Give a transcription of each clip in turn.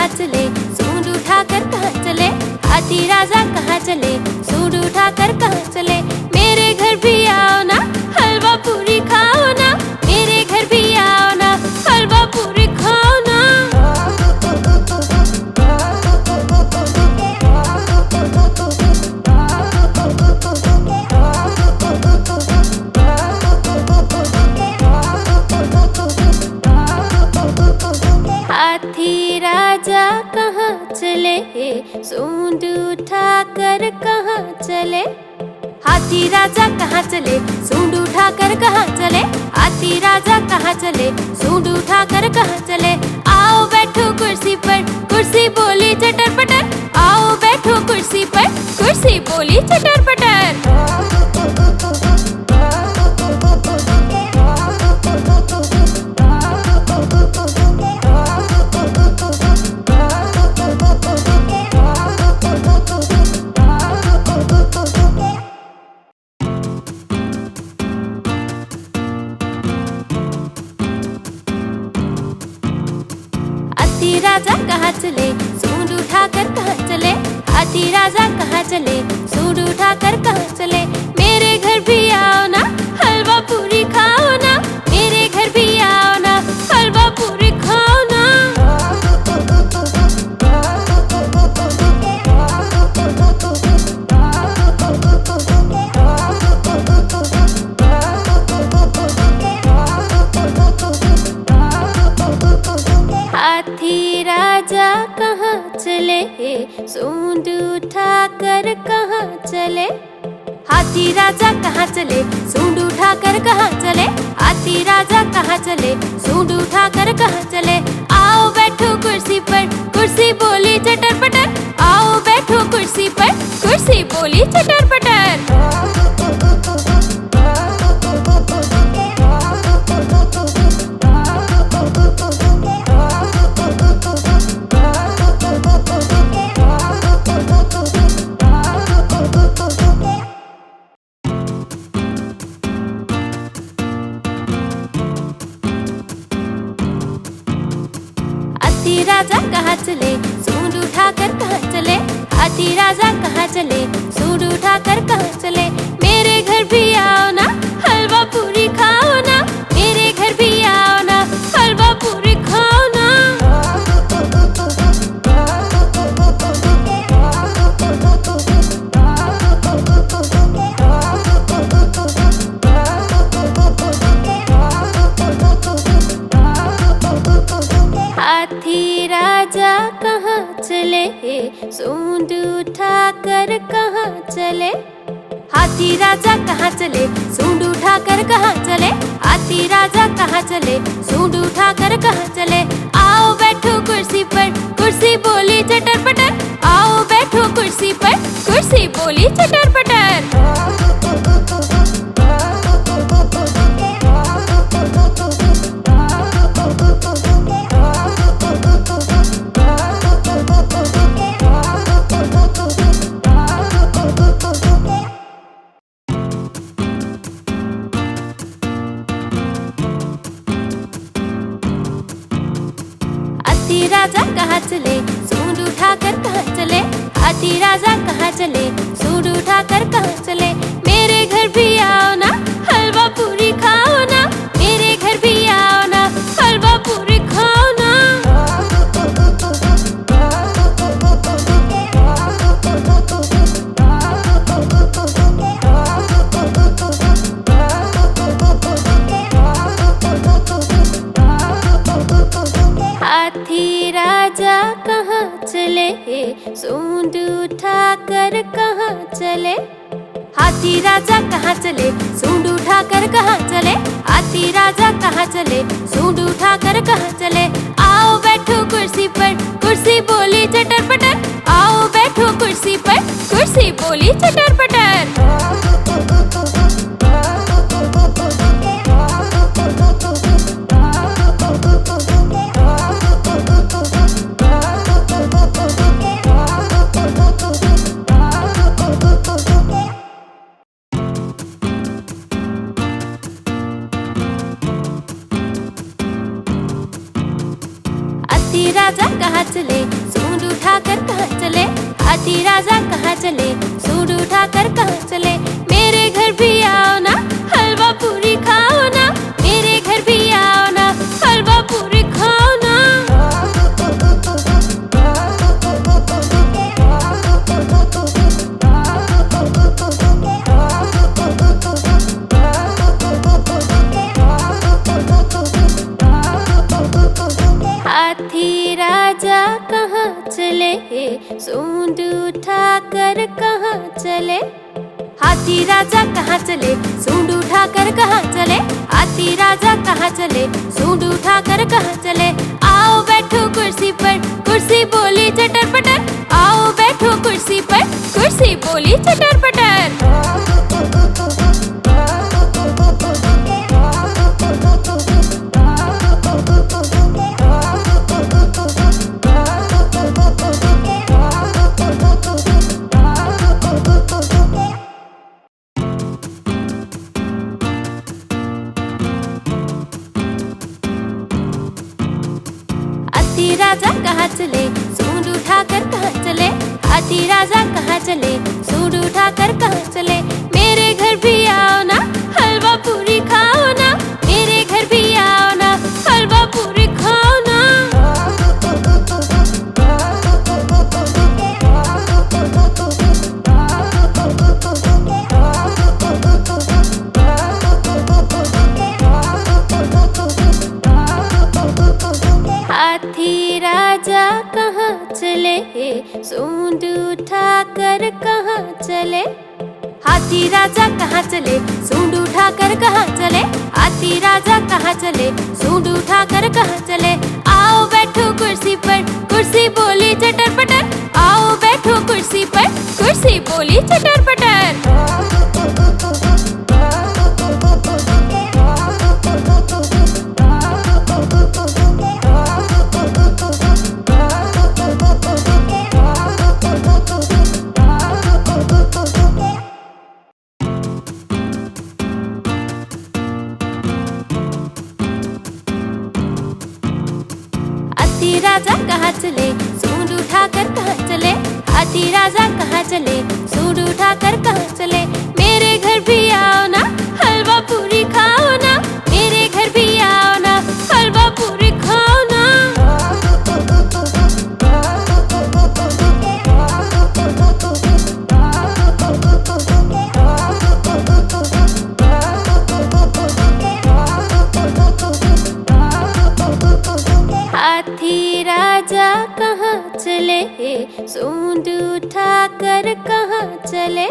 कहाँ चले, सूंड उठाकर कहाँ चले। हाथी राजा कहाँ चले, सूंड उठाकर कहाँ चले। मेरे घर भी आओ ना, हलवा पूरी खाओ ना। मेरे घर भी आओ ना, हलवा पूरी खाओ ना। हाथी राजा कहाँ चले, सूंड उठाकर कहाँ चले। हाथी राजा कहाँ चले, सूंड उठाकर कहाँ चले। हाथी राजा कहाँ चले, सूंड उठाकर कहाँ चले। आओ बैठो कुर्सी पर, कुर्सी बोली चटर पटर। आओ बैठो कुर्सी पर, कुर्सी बोली चटर पटर। हाथी राजा कहाँ चले, सूंड उठाकर कहाँ चले। हाथी राजा कहाँ चले, सूंड उठाकर कहाँ चले। मेरे घर भी आओ ना, हलवा पूरी खाओ ना। मेरे घर भी आओ ना, हलवा पूरी खाओ ना। हाथी राजा कहाँ चले, सूंड उठाकर कहाँ चले। हाथी राजा कहाँ चले, सूंड उठाकर कहाँ चले। हाथी राजा कहाँ चले, सूंड उठाकर कहाँ चले। आओ बैठो कुर्सी पर, कुर्सी बोली चटर पटर। आओ बैठो कुर्सी पर, कुर्सी बोली चटर पटर। हाथी राजा कहाँ चले, सूंड उठाकर कहाँ चले। हाथी राजा कहाँ चले, सूंड उठाकर कहाँ चले। मेरे घर भी आओ ना, हलवा पूरी खाओ ना। मेरे घर भी आओ ना, हलवा पूरी खाओ ना। हाथी राजा कहाँ चले, सूंड उठाकर कहाँ चले। हाथी राजा कहाँ चले, सूंड उठाकर कहाँ चले। हाथी राजा कहाँ चले, सूंड उठाकर कहाँ चले। आओ बैठो कुर्सी पर, कुर्सी बोली चटर पटर। आओ बैठो कुर्सी पर, कुर्सी बोली चटर पटर। हाथी राजा कहाँ चले, सूंड उठाकर कहाँ चले। हाथी राजा कहाँ चले, सूंड उठाकर कहाँ चले। मेरे घर भी आओ ना, हलवा पूरी खाओ ना। मेरे घर भी आओ ना, हलवा पूरी खाओ ना। हाथी राजा कहाँ चले, सूंड उठाकर कहाँ चले। हाथी राजा कहाँ चले, सूंड उठाकर कहाँ चले। हाथी राजा कहाँ चले, सूंड उठाकर कहाँ चले। आओ बैठो कुर्सी पर, कुर्सी बोली चटर पटर। आओ बैठो कुर्सी पर, कुर्सी बोली चटर पटर। राजा कहाँ चले, सूंड उठाकर कहाँ चले। हाथी राजा कहाँ चले, सूंड उठाकर कहाँ चले। मेरे घर भी आओ ना, हलवा पूरी खाओ ना। मेरे घर भी आओ ना, हलवा पूरी खाओ ना। हाथी राजा कहाँ चले, सूंड उठाकर कहाँ चले। हाथी राजा कहाँ चले, सूंड उठाकर कहाँ चले। हाथी राजा कहाँ चले, सूंड उठाकर कहाँ चले। आओ बैठो कुर्सी पर, कुर्सी बोली चटर पटर। आओ बैठो कुर्सी पर, कुर्सी बोली चटर पटर। हाथी राजा कहाँ चले, सूंड उठाकर कहाँ चले। हाथी राजा कहाँ चले, सूंड उठाकर कहाँ चले। मेरे घर भी आओ ना, हलवा पूरी खाओ ना। मेरे घर भी आओ ना, हलवा पूरी खाओ ना। हाथी राजा कहाँ चले, सूंड उठाकर कहाँ चले। हाथी राजा कहाँ चले, सूंड उठाकर कहाँ चले। हाथी राजा कहाँ चले, सूंड उठाकर कहाँ चले। आओ बैठो कुर्सी पर, कुर्सी बोली चटर पटर। आओ बैठो कुर्सी पर, कुर्सी बोली चटर पटर। हाथी राजा कहाँ चले, सूंड उठाकर कहाँ चले। हाथी राजा कहाँ चले, सूंड उठाकर कहाँ चले। मेरे घर भी आओ ना, हलवा पूरी खाओ ना। मेरे घर भी आओ ना, हलवा पूरी खाओ ना। हाथी राजा कहाँ चले, सूंड उठाकर कहाँ चले।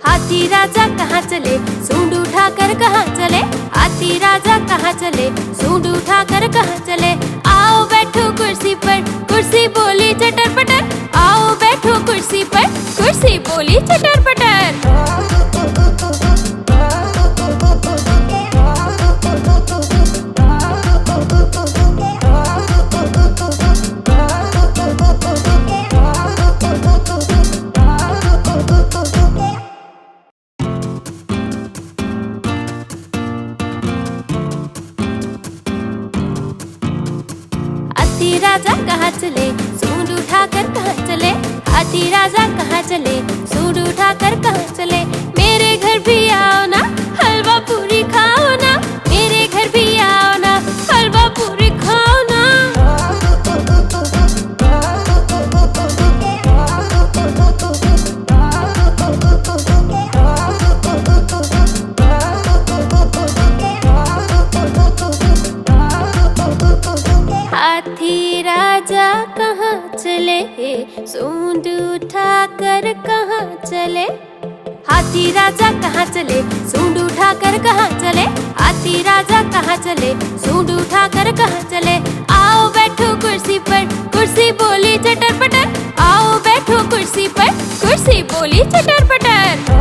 हाथी राजा कहाँ चले, सूंड उठाकर कहाँ चले। हाथी राजा कहाँ चले, सूंड उठाकर कहाँ चले। आओ बैठो कुर्सी पर, कुर्सी बोली चटर पटर। आओ बैठो कुर्सी पर, कुर्सी बोली चटर पटर। हाथी राजा कहाँ चले, सूंड उठाकर कहाँ चले। हाथी राजा कहाँ चले, सूंड उठाकर कहाँ चले। मेरे घर भी आओ ना, हलवा पूरी खाओ ना। मेरे घर भी आओ ना, हलवा पूरी खाओ ना। हाथी राजा कहाँ चले, सूंड उठाकर कहाँ चले। हाथी राजा कहाँ चले, सूंड उठाकर कहाँ चले। हाथी राजा कहाँ चले, सूंड उठाकर कहाँ चले। आओ बैठो कुर्सी पर, कुर्सी बोली चटर पटर। आओ बैठो कुर्सी पर, कुर्सी बोली चटर पटर।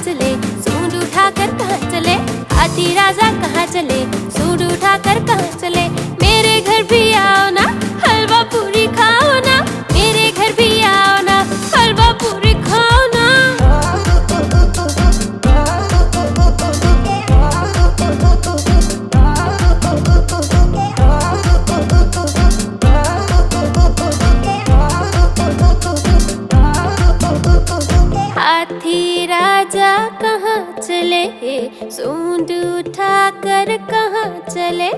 चले, सूंड उठाकर कहाँ चले, हाथी राजा कहाँ चले, सूंड उठाकर कहाँ चले। मेरे घर भी आओ ना, हलवा पूरी खाओ ना, मेरे घर भी आओ ना, हलवा पूरी खाओ ना। हाथी राजा कहाँ चले, सूंड उठाकर कहाँ चले,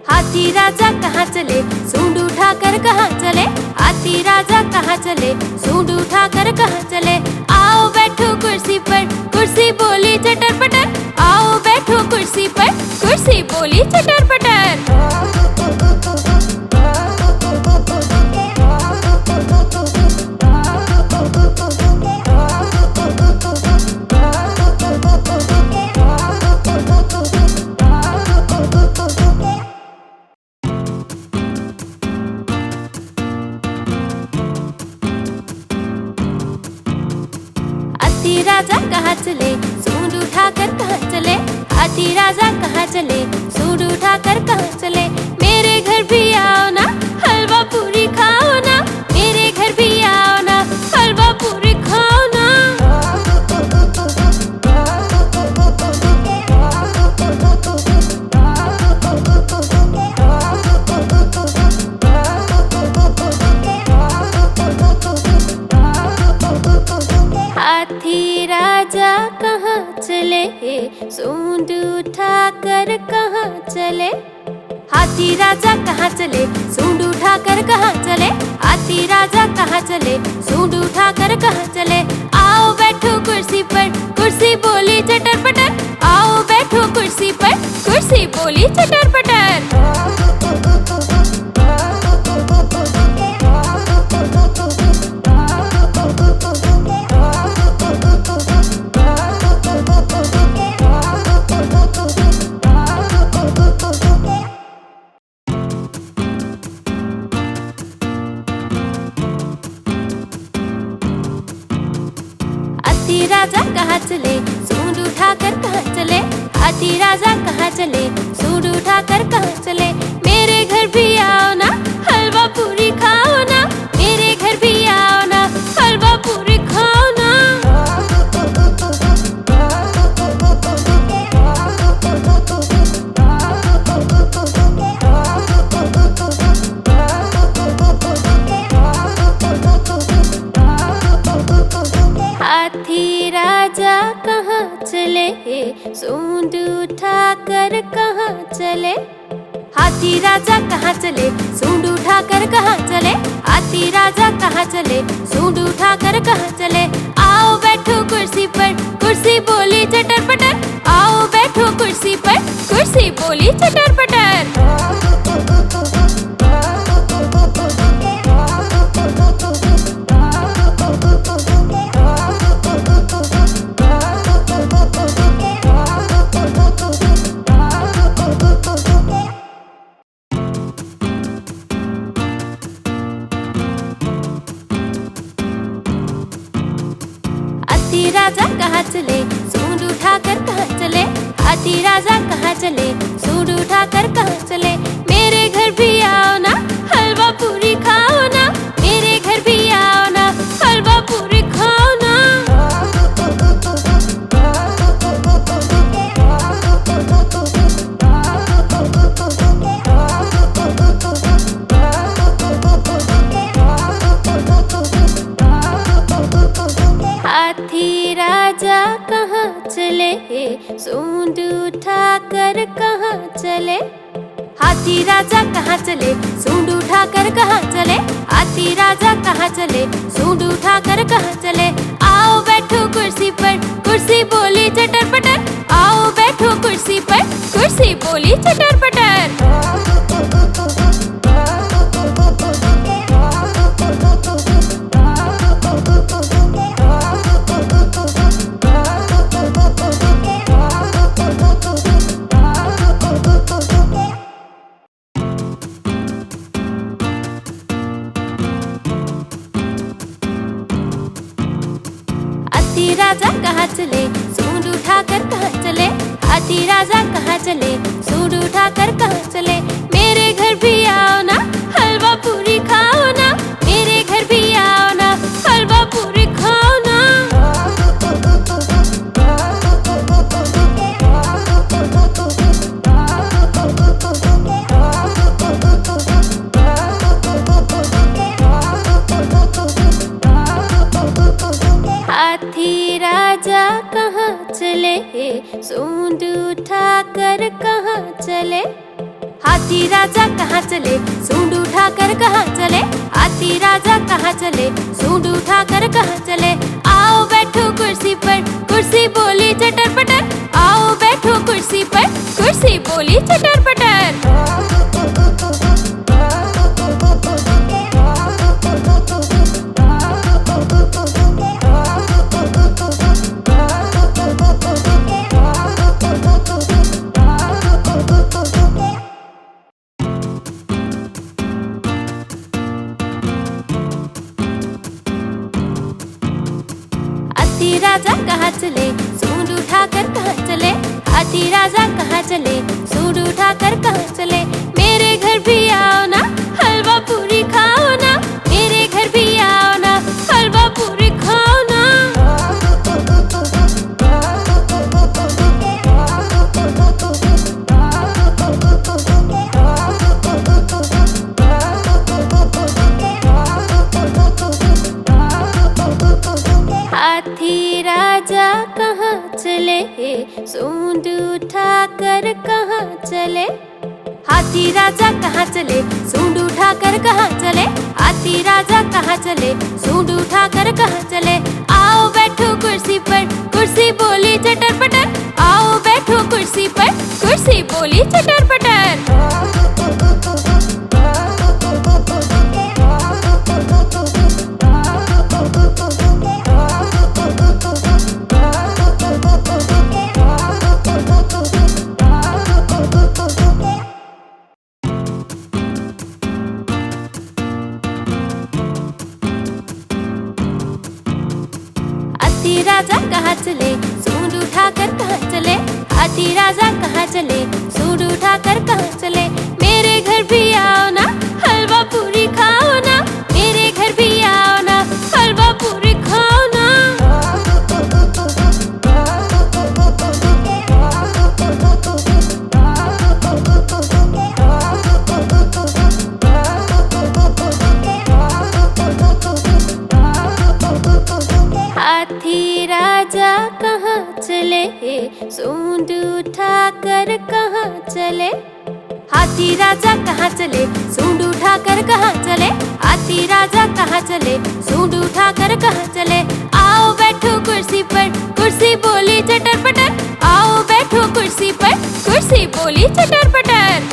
हाथी राजा कहाँ चले, सूंड उठाकर कहाँ चले, हाथी राजा कहाँ चले, सूंड उठाकर कहाँ चले। आओ बैठो कुर्सी पर, कुर्सी बोली चटर पटर, आओ बैठो कुर्सी पर, कुर्सी बोली चटर पटर। हाथी राजा कहाँ चले, सूंड उठाकर कहाँ चले, हाथी राजा कहाँ चले, सूंड उठाकर कहाँ चले। मेरे घर भी आओ ना, हलवा पूरी खाओ ना, मेरे घर भी आओ ना, हलवा पूरी खाओ ना। हाथी राजा कहाँ चले, सूंड उठाकर कहाँ चले, हाथी राजा कहाँ चले, सूंड उठाकर कहाँ चले, हाथी राजा कहाँ चले, सूंड उठाकर कहाँ चले। आओ बैठो कुर्सी पर, कुर्सी बोली चटर पटर, आओ बैठो कुर्सी पर, कुर्सी बोली चटर पटर। हाथी राजा कहाँ चले, सूंड उठाकर कहाँ चले, हाथी राजा कहाँ चले, सूंड उठाकर कहाँ चले। मेरे घर भी आओ ना, हलवा पूरी खाओ ना, मेरे घर भी आओ ना, हलवा पूरी खाओ ना। हाथी राजा कहाँ चले, सूंड उठाकर कहाँ चले, हाथी राजा कहाँ चले, सूंड उठाकर कहाँ चले, हाथी राजा कहाँ चले, सूंड उठाकर कहाँ चले। आओ बैठो कुर्सी पर, कुर्सी बोली चटर पटर, आओ बैठो कुर्सी पर, कुर्सी बोली चटर पटर। हाथी राजा कहाँ चले, सूंड उठाकर कहाँ चले, हाथी राजा कहाँ चले, सूंड उठाकर कहाँ चले। मेरे घर भी आओ ना, हलवा पूरी खाओ ना, मेरे घर भी आओ ना, हलवा पूरी खाओ ना। हाथी राजा कहाँ चले, सूंड उठाकर कहाँ चले, हाथी राजा कहाँ चले, सूंड उठाकर कहाँ चले, हाथी राजा कहाँ चले, सूंड उठाकर कहाँ चले। आओ बैठो कुर्सी पर, कुर्सी बोली चटर पटर, आओ बैठो कुर्सी पर, कुर्सी बोली चटर पटर। हाथी राजा कहाँ कहाँ चले, सूंड उठाकर कहाँ चले, हाथी राजा कहाँ चले, सूंड उठाकर कहाँ चले। मेरे घर भी आओ ना, हलवा पूरी खाओ ना, मेरे घर भी आओ ना, हलवा पूरी खाओ ना। हाथी राजा कहाँ चले, सूंड उठाकर कहाँ चले, हाथी राजा कहाँ चले, सूंड उठाकर कहाँ चले, हाथी राजा कहाँ चले, सूंड उठाकर कहाँ चले। आओ बैठो कुर्सी पर, कुर्सी बोली चटर पटर, आओ बैठो कुर्सी पर, कुर्सी बोली चटर पटर। हाथी राजा कहाँ चले, सूंड उठाकर कहाँ चले, हाथी राजा कहाँ चले, सूंड उठाकर कहाँ चले। मेरे घर भी आओ ना, हलवा पूरी खाओ ना, मेरे घर भी आओ ना, हलवा पूरी खाओ ना। हाथी राजा कहाँ चले, सूंड उठाकर कहाँ चले, हाथी राजा कहाँ चले, सूंड उठाकर कहाँ चले, हाथी राजा कहाँ चले, सूंड उठाकर कहाँ चले। आओ बैठो कुर्सी पर, कुर्सी बोली चटर पटर, आओ बैठो कुर्सी पर, कुर्सी बोली चटर पटर। हाथी राजा कहाँ चले, सूंड उठाकर कहाँ चले, हाथी राजा कहाँ चले, सूंड उठाकर कहाँ चले। मेरे घर भी आओ ना, हलवा पूरी खाओ ना, मेरे घर भी आओ ना, हलवा पूरी खाओ ना। हाथी राजा कहाँ चले, सूंड उठाकर कहाँ चले, हाथी राजा कहाँ चले, सूंड उठाकर कहाँ चले, हाथी राजा कहाँ चले, सूंड उठाकर कहाँ चले। आओ बैठो कुर्सी पर, कुर्सी बोली चटर पटर, आओ बैठो कुर्सी पर, कुर्सी बोली चटर पटर।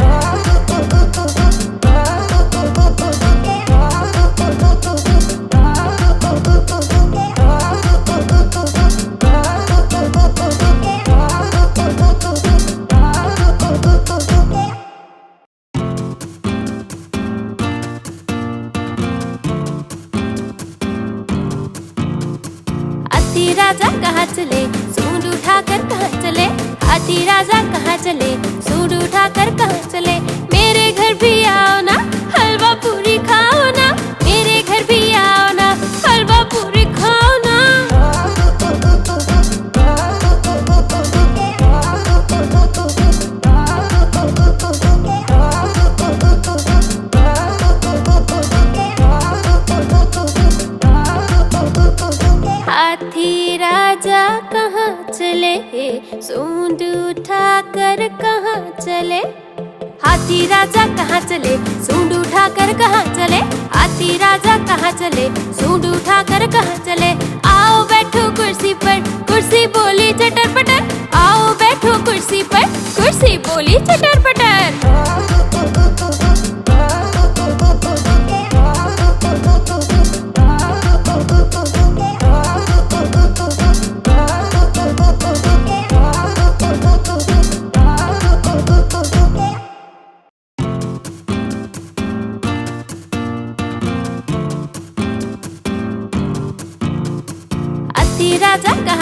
हाथी राजा कहाँ चले, सूंड उठाकर कहाँ चले, हाथी राजा कहाँ चले, सूंड उठाकर कहाँ चले। मेरे घर भी आओ ना, हलवा पूरी खाओ ना, मेरे घर भी आओ ना, हलवा पूरी खाओ ना। हाथी राजा कहाँ चले, सूंड उठाकर कहाँ चले, हाथी राजा कहाँ चले, सूंड उठाकर कहाँ चले, हाथी राजा कहाँ चले, सूंड उठाकर कहाँ चले। आओ बैठो कुर्सी पर, कुर्सी बोली चटर पटर, आओ बैठो कुर्सी पर, कुर्सी बोली चटर पटर।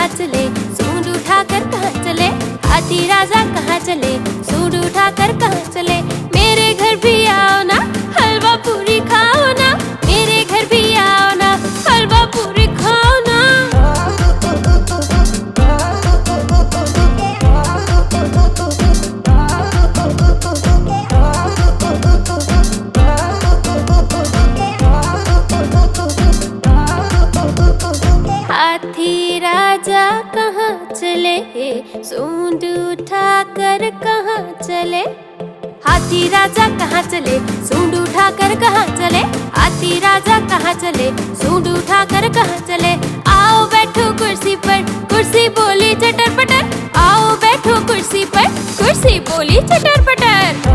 कहाँ चले, सूंड उठाकर कहाँ चले, हाथी राजा कहाँ चले, सूंड उठाकर कहाँ चले। मेरे घर भी आओ ना, हलवा पूरी खाओ ना, मेरे घर भी आओ ना, हलवा पूरी खाओ ना। हाथी राजा कहाँ चले, सूंड उठाकर कहाँ चले, हाथी राजा कहाँ चले, सूंड उठाकर कहाँ चले, हाथी राजा कहाँ चले, सूंड उठाकर कहाँ चले। आओ बैठो कुर्सी पर, कुर्सी बोली चटर पटर, आओ बैठो कुर्सी पर, कुर्सी बोली चटर पटर।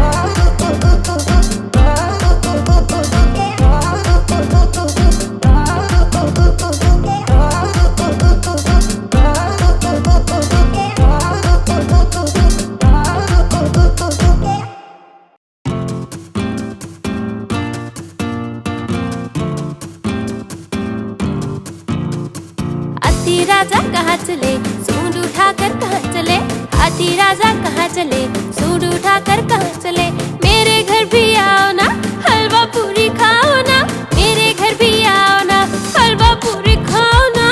हाथी राजा कहाँ चले, सूंड उठाकर कहाँ चले, हाथी राजा कहाँ चले, सूंड उठाकर कहाँ चले। मेरे घर भी आओ ना, हलवा पूरी खाओ ना, मेरे घर भी आओ ना, हलवा पूरी खाओ ना।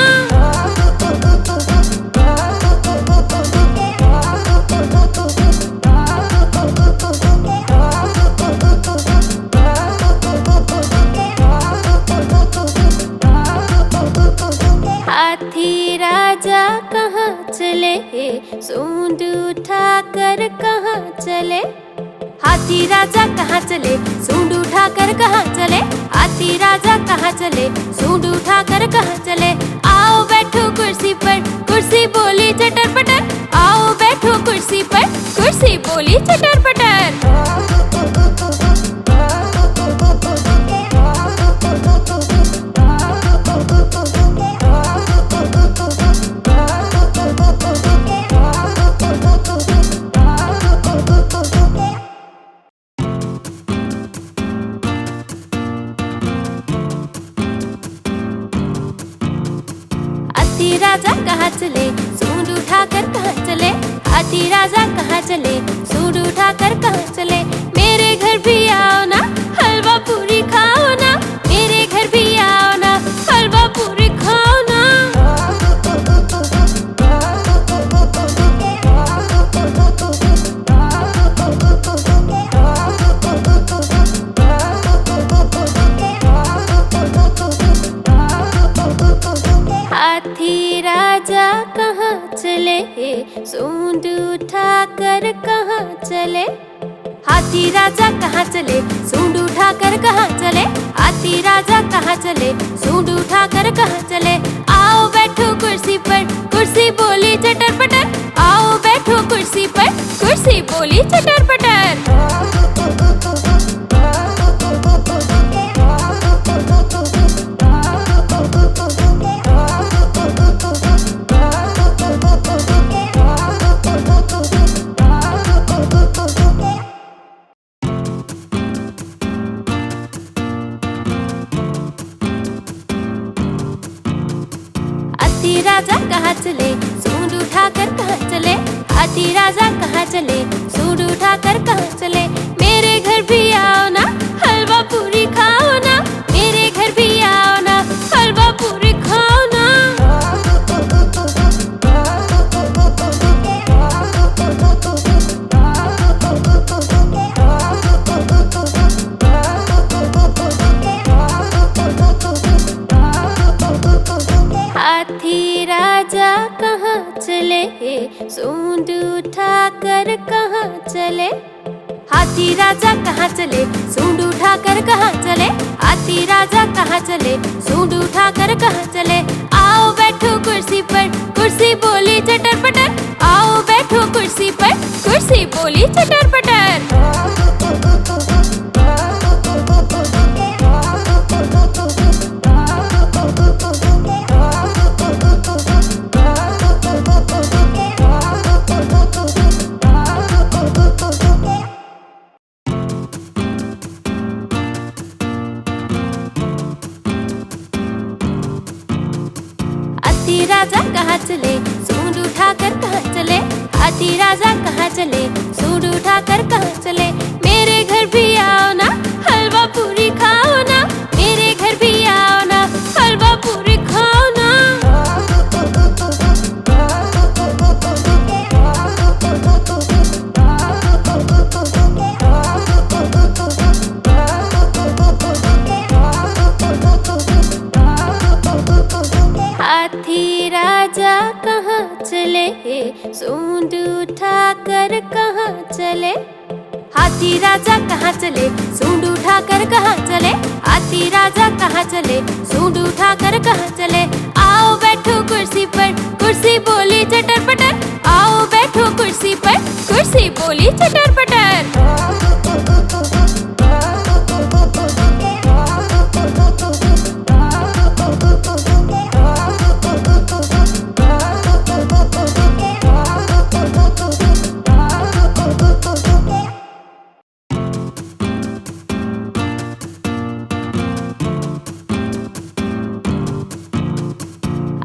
हाथी राजा कहाँ चले, सूंड उठाकर कहाँ चले, हाथी राजा कहाँ चले, सूंड उठाकर कहाँ चले, हाथी राजा कहाँ चले, सूंड उठाकर कहाँ चले। आओ बैठो कुर्सी पर, कुर्सी बोली चटर पटर, आओ बैठो कुर्सी पर, कुर्सी बोली चटर पटर। हाथी राजा कहाँ चले, सूंड उठाकर कहाँ चले, हाथी राजा कहाँ चले, सूंड उठाकर कहाँ चले। मेरे घर भी आओ ना, हलवा पूरी खाओ ना, मेरे घर भी आओ ना, हलवा पूरी खाओ ना। हाथी राजा कहाँ चले, सूंड उठाकर कहाँ चले, हाथी राजा कहाँ चले, सूंड उठाकर कहाँ चले, हाथी राजा कहाँ चले, सूंड उठाकर कहाँ चले। आओ बैठो कुर्सी पर, कुर्सी बोली चटर पटर, आओ बैठो कुर्सी पर, कुर्सी बोली चटर पटर। हाथी राजा कहाँ चले, सूंड उठाकर कहाँ चले, हाथी राजा कहाँ चले, सूंड उठाकर कहाँ चले। मेरे घर भी आओ ना, हलवा पूरी खाओ ना, मेरे घर भी आओ ना, हलवा पूरी खाओ ना। हाथी राजा कहाँ चले, सूंड उठाकर कहाँ चले, हाथी राजा कहाँ चले, सूंड उठाकर कहाँ चले, हाथी राजा कहाँ चले, सूंड उठाकर कहाँ चले। आओ बैठो कुर्सी पर, कुर्सी बोली चटर पटर, आओ बैठो कुर्सी पर, कुर्सी बोली चटर पटर। हाथी राजा कहाँ कहाँ चले, सूंड उठाकर कहाँ चले, हाथी राजा कहाँ चले, सूंड उठाकर कहाँ चले। मेरे घर भी आओ ना, हलवा पूरी खाओ ना, मेरे घर भी आओ ना, हलवा पूरी खाओ ना। हाथी राजा कहाँ चले, सूंड उठाकर कहाँ चले, हाथी राजा कहाँ चले, सूंड उठाकर कहाँ चले, हाथी राजा कहाँ चले, सूंड उठाकर कहाँ चले। आओ बैठो कुर्सी पर, कुर्सी बोली चटर पटर, आओ बैठो कुर्सी पर, कुर्सी बोली चटर पटर।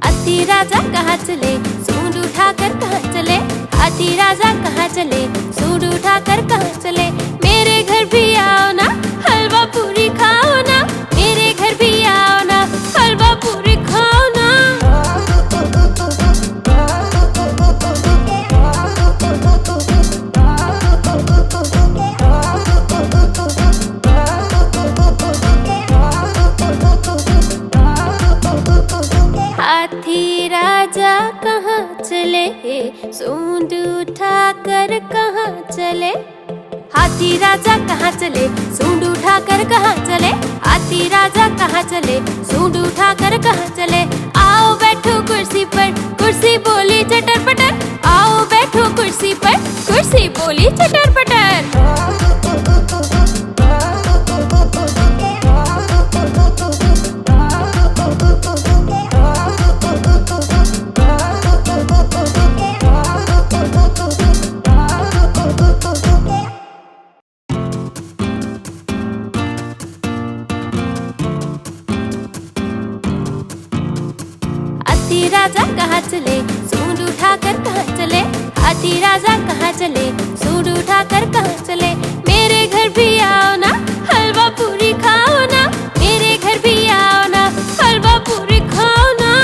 हाथी राजा कहाँ चले, सूंड उठाकर कहाँ चले, हाथी राजा कहाँ चले, सूंड उठाकर कहाँ चले। मेरे घर भी आओ ना, हलवा पूरी खाओ ना, मेरे घर भी आओ ना, हलवा पूरी खाओ ना। हाथी राजा कहाँ चले, सूंड उठाकर कहाँ चले, हाथी राजा कहाँ चले, सूंड उठाकर कहाँ चले, हाथी राजा कहाँ चले, सूंड उठाकर कहाँ चले। आओ बैठो कुर्सी पर, कुर्सी बोली चटर पटर, आओ बैठो कुर्सी पर, कुर्सी बोली चटर पटर। हाथी राजा कहाँ चले, सूंड उठाकर कहाँ चले, हाथी राजा कहाँ चले, सूंड उठाकर कहाँ चले। मेरे घर भी आओ ना, हलवा पूरी खाओ ना, मेरे घर भी आओ ना, हलवा पूरी खाओ ना।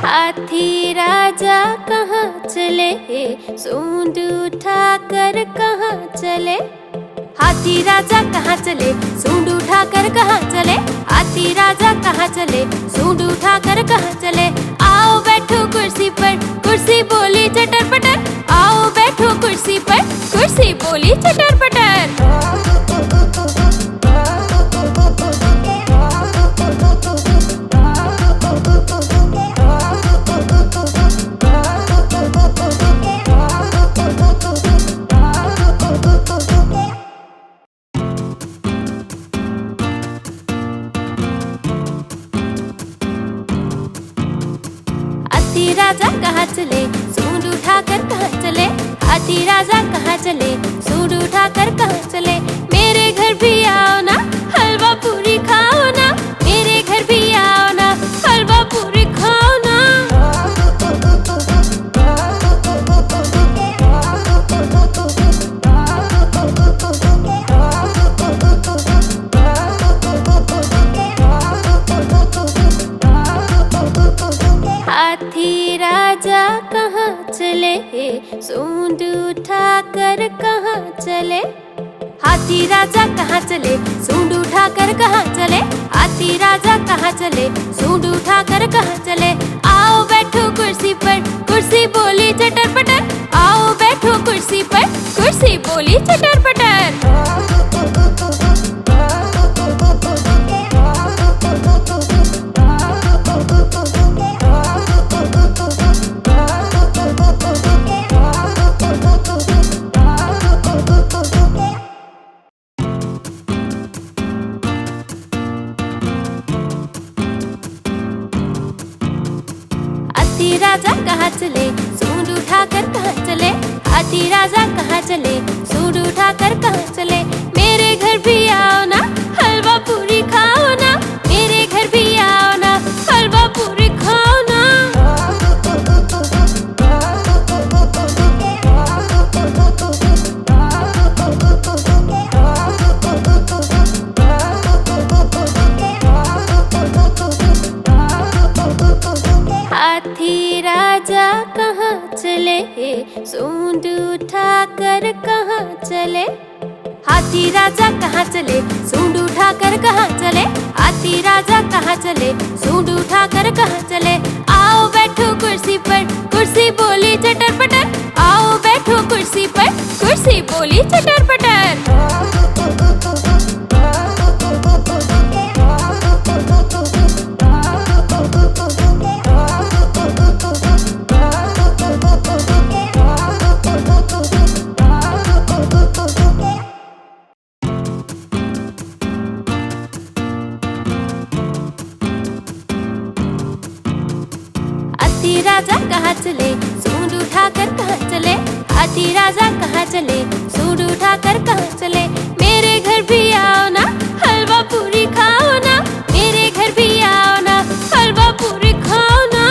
हाथी राजा कहाँ चले, सूंड उठाकर कहाँ चले, हाथी राजा कहाँ चले, सूंड उठाकर कहाँ चले, हाथी राजा कहाँ चले, सूंड उठाकर कहाँ चले। आओ बैठो कुर्सी पर, कुर्सी बोली चटर पटर, आओ बैठो कुर्सी पर, कुर्सी बोली चटर पटर। हाथी राजा कहाँ चले, सूंड उठाकर कहाँ चले, हाथी राजा कहाँ चले, सूंड उठाकर कहाँ चले। मेरे घर भी आओ ना, हलवा पूरी खाओ ना, मेरे घर भी आओ ना, हलवा पूरी खाओ ना। हाथी राजा कहाँ चले, सूंड उठाकर कहाँ चले, हाथी राजा कहाँ चले, सूंड उठाकर कहाँ चले, हाथी राजा कहाँ चले, सूंड उठाकर कहाँ चले। आओ बैठो कुर्सी पर, कुर्सी बोली चटर पटर, आओ बैठो कुर्सी पर, कुर्सी बोली चटर पटर। कहाँ चले, सूंड उठाकर कहाँ चले, हाथी राजा कहाँ चले, सूंड उठाकर कहाँ चले। मेरे घर भी आओ ना, हलवा पूरी खाओ ना, मेरे घर भी आओ ना, हलवा पूरी खाओ ना। हाथी राजा कहाँ चले, सूंड उठाकर कहाँ चले, हाथी राजा कहाँ चले, सूंड उठाकर कहाँ चले, हाथी राजा कहाँ चले, सूंड उठाकर कहाँ चले। आओ बैठो कुर्सी पर, कुर्सी बोली चटर पटर, आओ बैठो कुर्सी पर, कुर्सी बोली चटर पटर। हाथी राजा कहाँ चले, सूंड उठाकर कहाँ चले, हाथी राजा कहाँ चले, सूंड उठाकर कहाँ चले। मेरे घर भी आओ ना, हलवा पूरी खाओ ना, मेरे घर भी आओ ना, हलवा पूरी खाओ ना।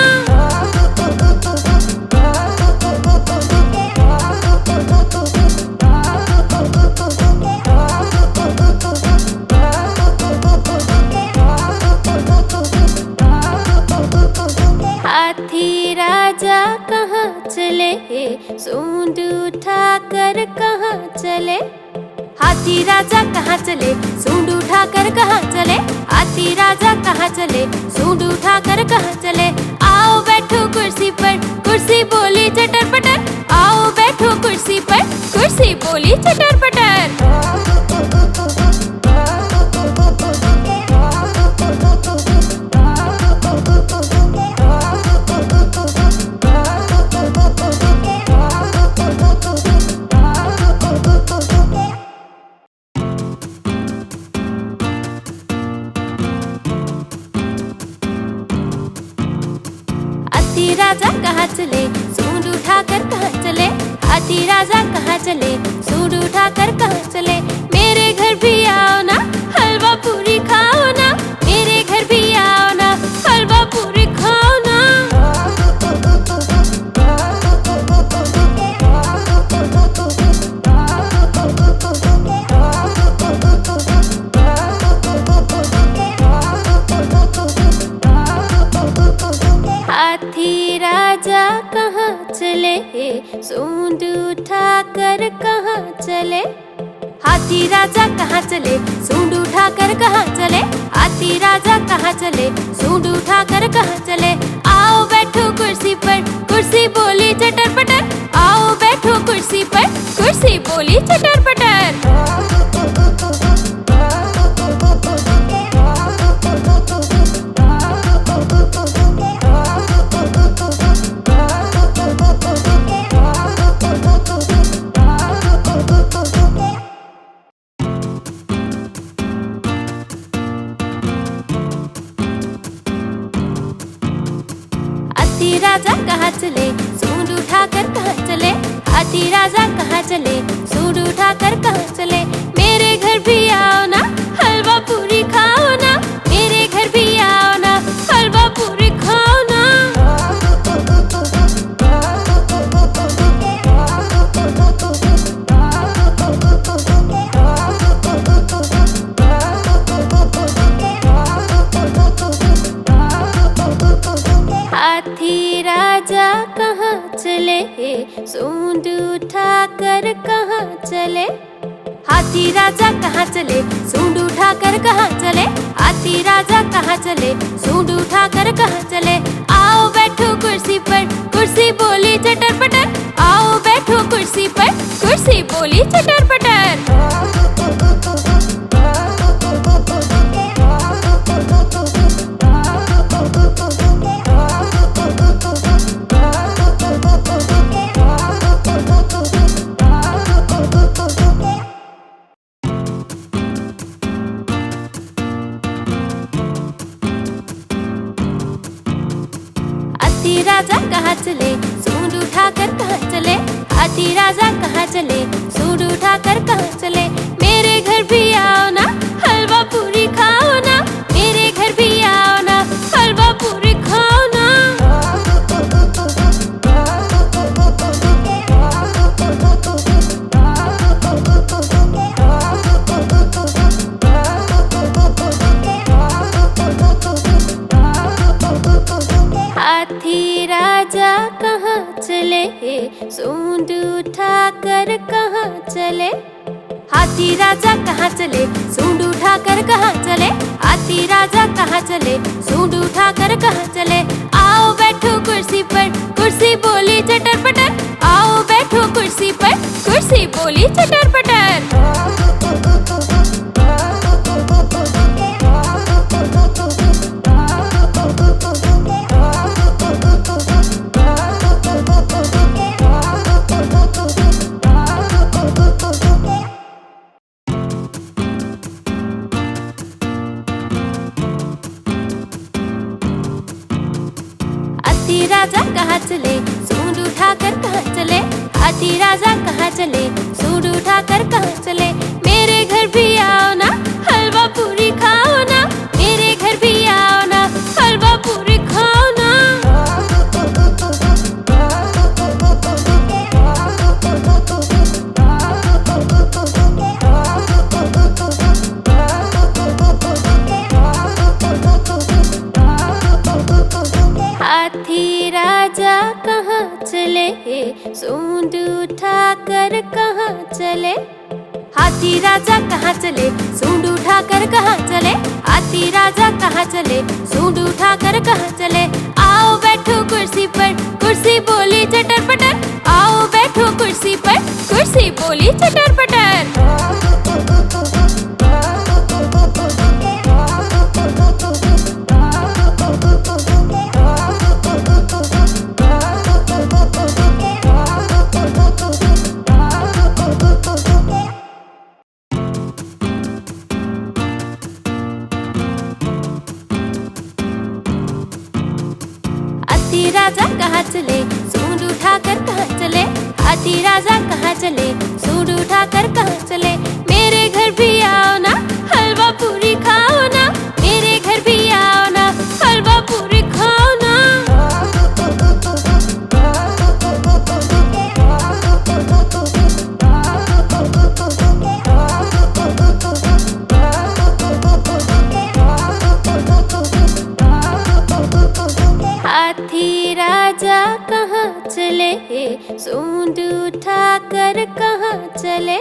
हाथी राजा कहाँ चले, सूंड उठाकर कहाँ चले, हाथी राजा कहाँ चले, सूंड उठाकर कहाँ चले, हाथी राजा कहाँ चले, सूंड उठाकर कहाँ चले। आओ बैठो कुर्सी पर, कुर्सी बोली चटर पटर, आओ बैठो कुर्सी पर, कुर्सी बोली चटर पटर। हाथी राजा कहाँ चले, सूंड उठाकर कहाँ चले, हाथी राजा कहाँ चले, सूंड उठाकर कहाँ चले। मेरे घर भी आओ ना, हलवा पूरी खाओ ना, मेरे घर भी आओ ना, हलवा पूरी खाओ ना। हाथी राजा कहाँ चले, सूंड उठाकर कहाँ चले, हाथी राजा कहाँ चले, सूंड उठाकर कहाँ चले, हाथी राजा कहाँ चले, सूंड उठाकर कहाँ चले। आओ बैठो कुर्सी पर, कुर्सी बोली चटर पटर, आओ बैठो कुर्सी पर, कुर्सी बोली चटर पटर। हाथी राजा कहाँ चले, सूंड उठाकर कहाँ चले, हाथी राजा कहाँ चले, सूंड उठाकर कहाँ चले। मेरे घर भी आओ ना, हलवा पूरी खाओ ना, मेरे घर भी आओ ना, हलवा पूरी खाओ ना। हाथी राजा कहाँ चले, सूंड उठाकर कहाँ चले, हाथी राजा कहाँ चले, सूंड उठाकर कहाँ चले, हाथी राजा कहाँ चले, सूंड उठाकर कहाँ चले। आओ बैठो कुर्सी पर, कुर्सी बोली चटर पटर, आओ बैठो कुर्सी पर, कुर्सी बोली चटर पटर। राजा कहाँ चले, सूंड उठाकर कहाँ चले, हाथी राजा कहाँ चले, सूंड उठाकर कहाँ चले। मेरे घर भी आओ ना, हलवा पूरी खाओ ना, मेरे घर भी आओ ना, हलवा पूरी खाओ ना। हाथी राजा कहाँ चले, सूंड उठाकर कहाँ चले, हाथी राजा कहाँ चले, सूंड उठाकर कहाँ चले, हाथी राजा कहाँ चले, सूंड उठाकर कहाँ चले। आओ बैठो कुर्सी पर, कुर्सी बोली चटर पटर, आओ बैठो कुर्सी पर, कुर्सी बोली चटर पटर। हाथी राजा कहाँ चले, सूंड उठाकर कहाँ चले, हाथी राजा कहाँ चले, सूंड उठाकर कहाँ चले। मेरे घर भी आओ ना, हलवा पूरी खाओ ना, मेरे घर भी आओ ना, हलवा पूरी खाओ ना। हाथी राजा कहाँ चले, सूंड उठाकर कहाँ चले, हाथी राजा कहाँ चले, सूंड उठाकर कहाँ चले, हाथी राजा कहाँ चले, सूंड उठाकर कहाँ चले। आओ बैठो कुर्सी पर, कुर्सी बोली चटर पटर, आओ बैठो कुर्सी पर, कुर्सी बोली चटर पटर। हाथी राजा कहाँ चले, सूंड उठाकर कहाँ चले, हाथी राजा कहाँ चले, सूंड उठाकर कहाँ चले। मेरे घर भी आओ ना, हलवा पूरी खाओ ना, मेरे घर भी आओ ना, हलवा पूरी खाओ ना। हाथी राजा कहाँ चले, सूंड उठाकर कहाँ चले,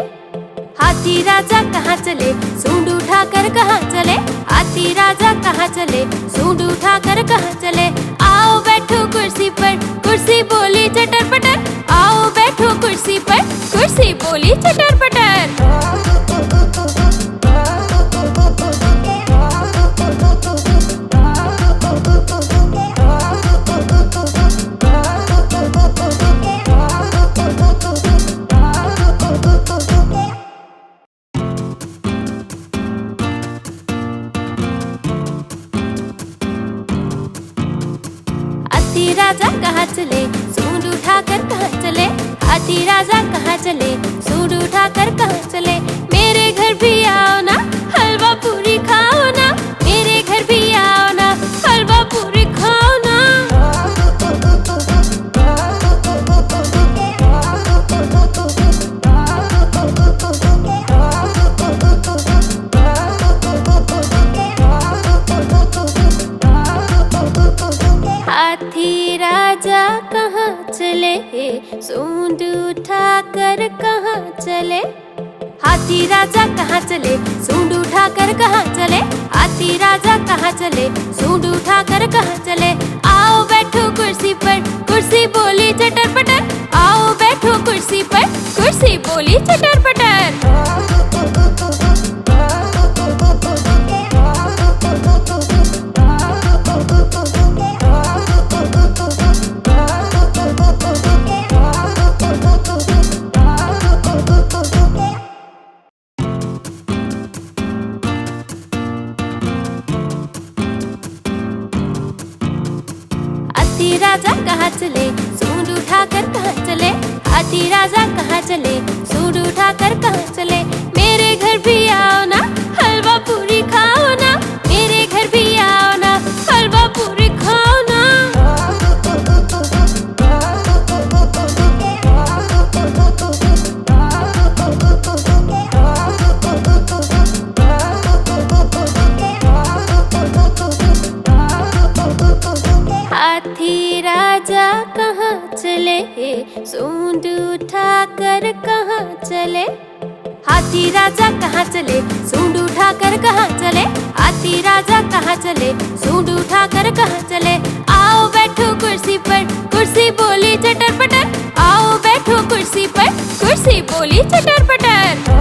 हाथी राजा कहाँ चले, सूंड उठाकर कहाँ चले, हाथी राजा कहाँ चले, सूंड उठाकर कहाँ चले। आओ बैठो कुर्सी पर, कुर्सी बोली चटर पटर, आओ बैठो कुर्सी पर, कुर्सी बोली चटर पटर। हाथी राजा कहाँ चले, सूंड उठाकर कहाँ चले, हाथी राजा कहाँ चले, सूंड उठाकर कहाँ चले। मेरे घर भी आओ ना, हलवा पूरी खाओ ना, मेरे घर भी आओ ना, हलवा पूरी खाओ ना। हाथी राजा कहाँ चले, सूंड उठाकर कहाँ चले, हाथी राजा कहाँ चले, सूंड उठाकर कहाँ चले, हाथी राजा कहाँ चले, सूंड उठाकर कहाँ चले। आओ बैठो कुर्सी पर, कुर्सी बोली चटर पटर, आओ बैठो कुर्सी पर, कुर्सी बोली चटर पटर। हाथी राजा कहाँ चले, सूंड उठाकर कहाँ चले। हाथी राजा कहाँ चले, सूंड उठाकर कहाँ चले। मेरे घर भी आओ ना, हलवा पूरी खाओ ना। मेरे घर भी आओ ना, हलवा पूरी खाओ ना। हाथी राजा कहाँ चले, सूंड उठाकर कहाँ चले। हाथी राजा कहाँ चले, सूंड उठाकर कहाँ चले। हाथी राजा कहाँ चले, सूंड उठाकर कहाँ चले। आओ बैठो कुर्सी पर, कुर्सी बोली चटर पटर। आओ बैठो कुर्सी पर, कुर्सी बोली चटर पटर।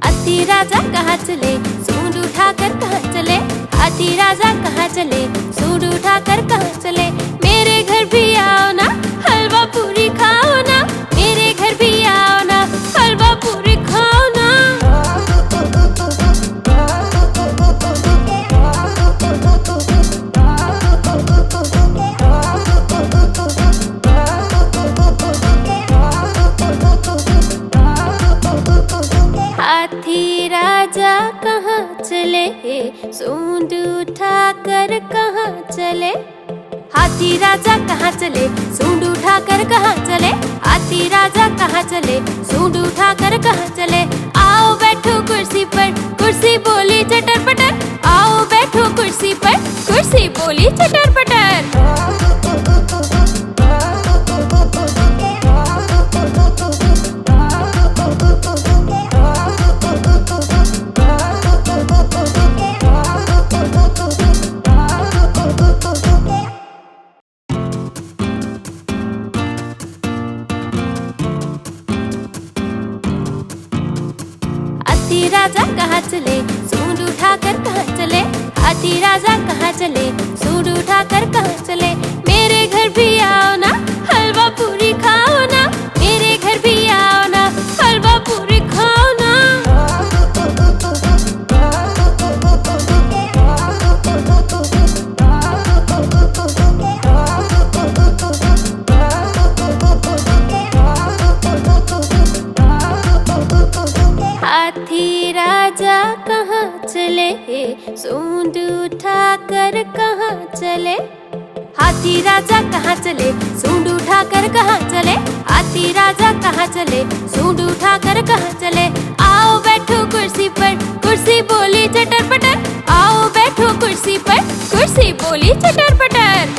हाथी राजा कहाँ चले, सूंड उठाकर कहाँ चले। हाथी राजा कहाँ चले, सूंड उठाकर कहाँ चले। मेरे घर भी आओ ना, हलवा पूरी खाओ ना। मेरे घर भी आओ ना, हलवा पूरी खाओ ना। हाथी राजा कहाँ चले, सूंड उठाकर कहाँ चले। हाथी राजा कहाँ चले, सूंड उठाकर कहाँ चले। हाथी राजा कहाँ चले, सूंड उठाकर कहाँ चले। आओ बैठो कुर्सी पर, कुर्सी बोली चटर पटर। आओ बैठो कुर्सी पर, कुर्सी बोली चटर पटर। हाथी राजा कहाँ चले, सूंड उठाकर कहाँ चले। हाथी राजा कहाँ चले, सूंड उठाकर कहाँ चले। मेरे घर भी आओ ना, हलवा पूरी खाओ ना। मेरे घर भी आओ ना, हलवा पूरी खाओ ना। हाथी राजा कहाँ चले, सूंड उठाकर कहाँ चले। हाथी राजा कहाँ चले, सूंड उठाकर कहाँ चले। हाथी राजा कहाँ चले, सूंड उठाकर कहाँ चले। आओ बैठो कुर्सी पर, कुर्सी बोली चटर पटर। आओ बैठो कुर्सी पर, कुर्सी बोली चटर पटर।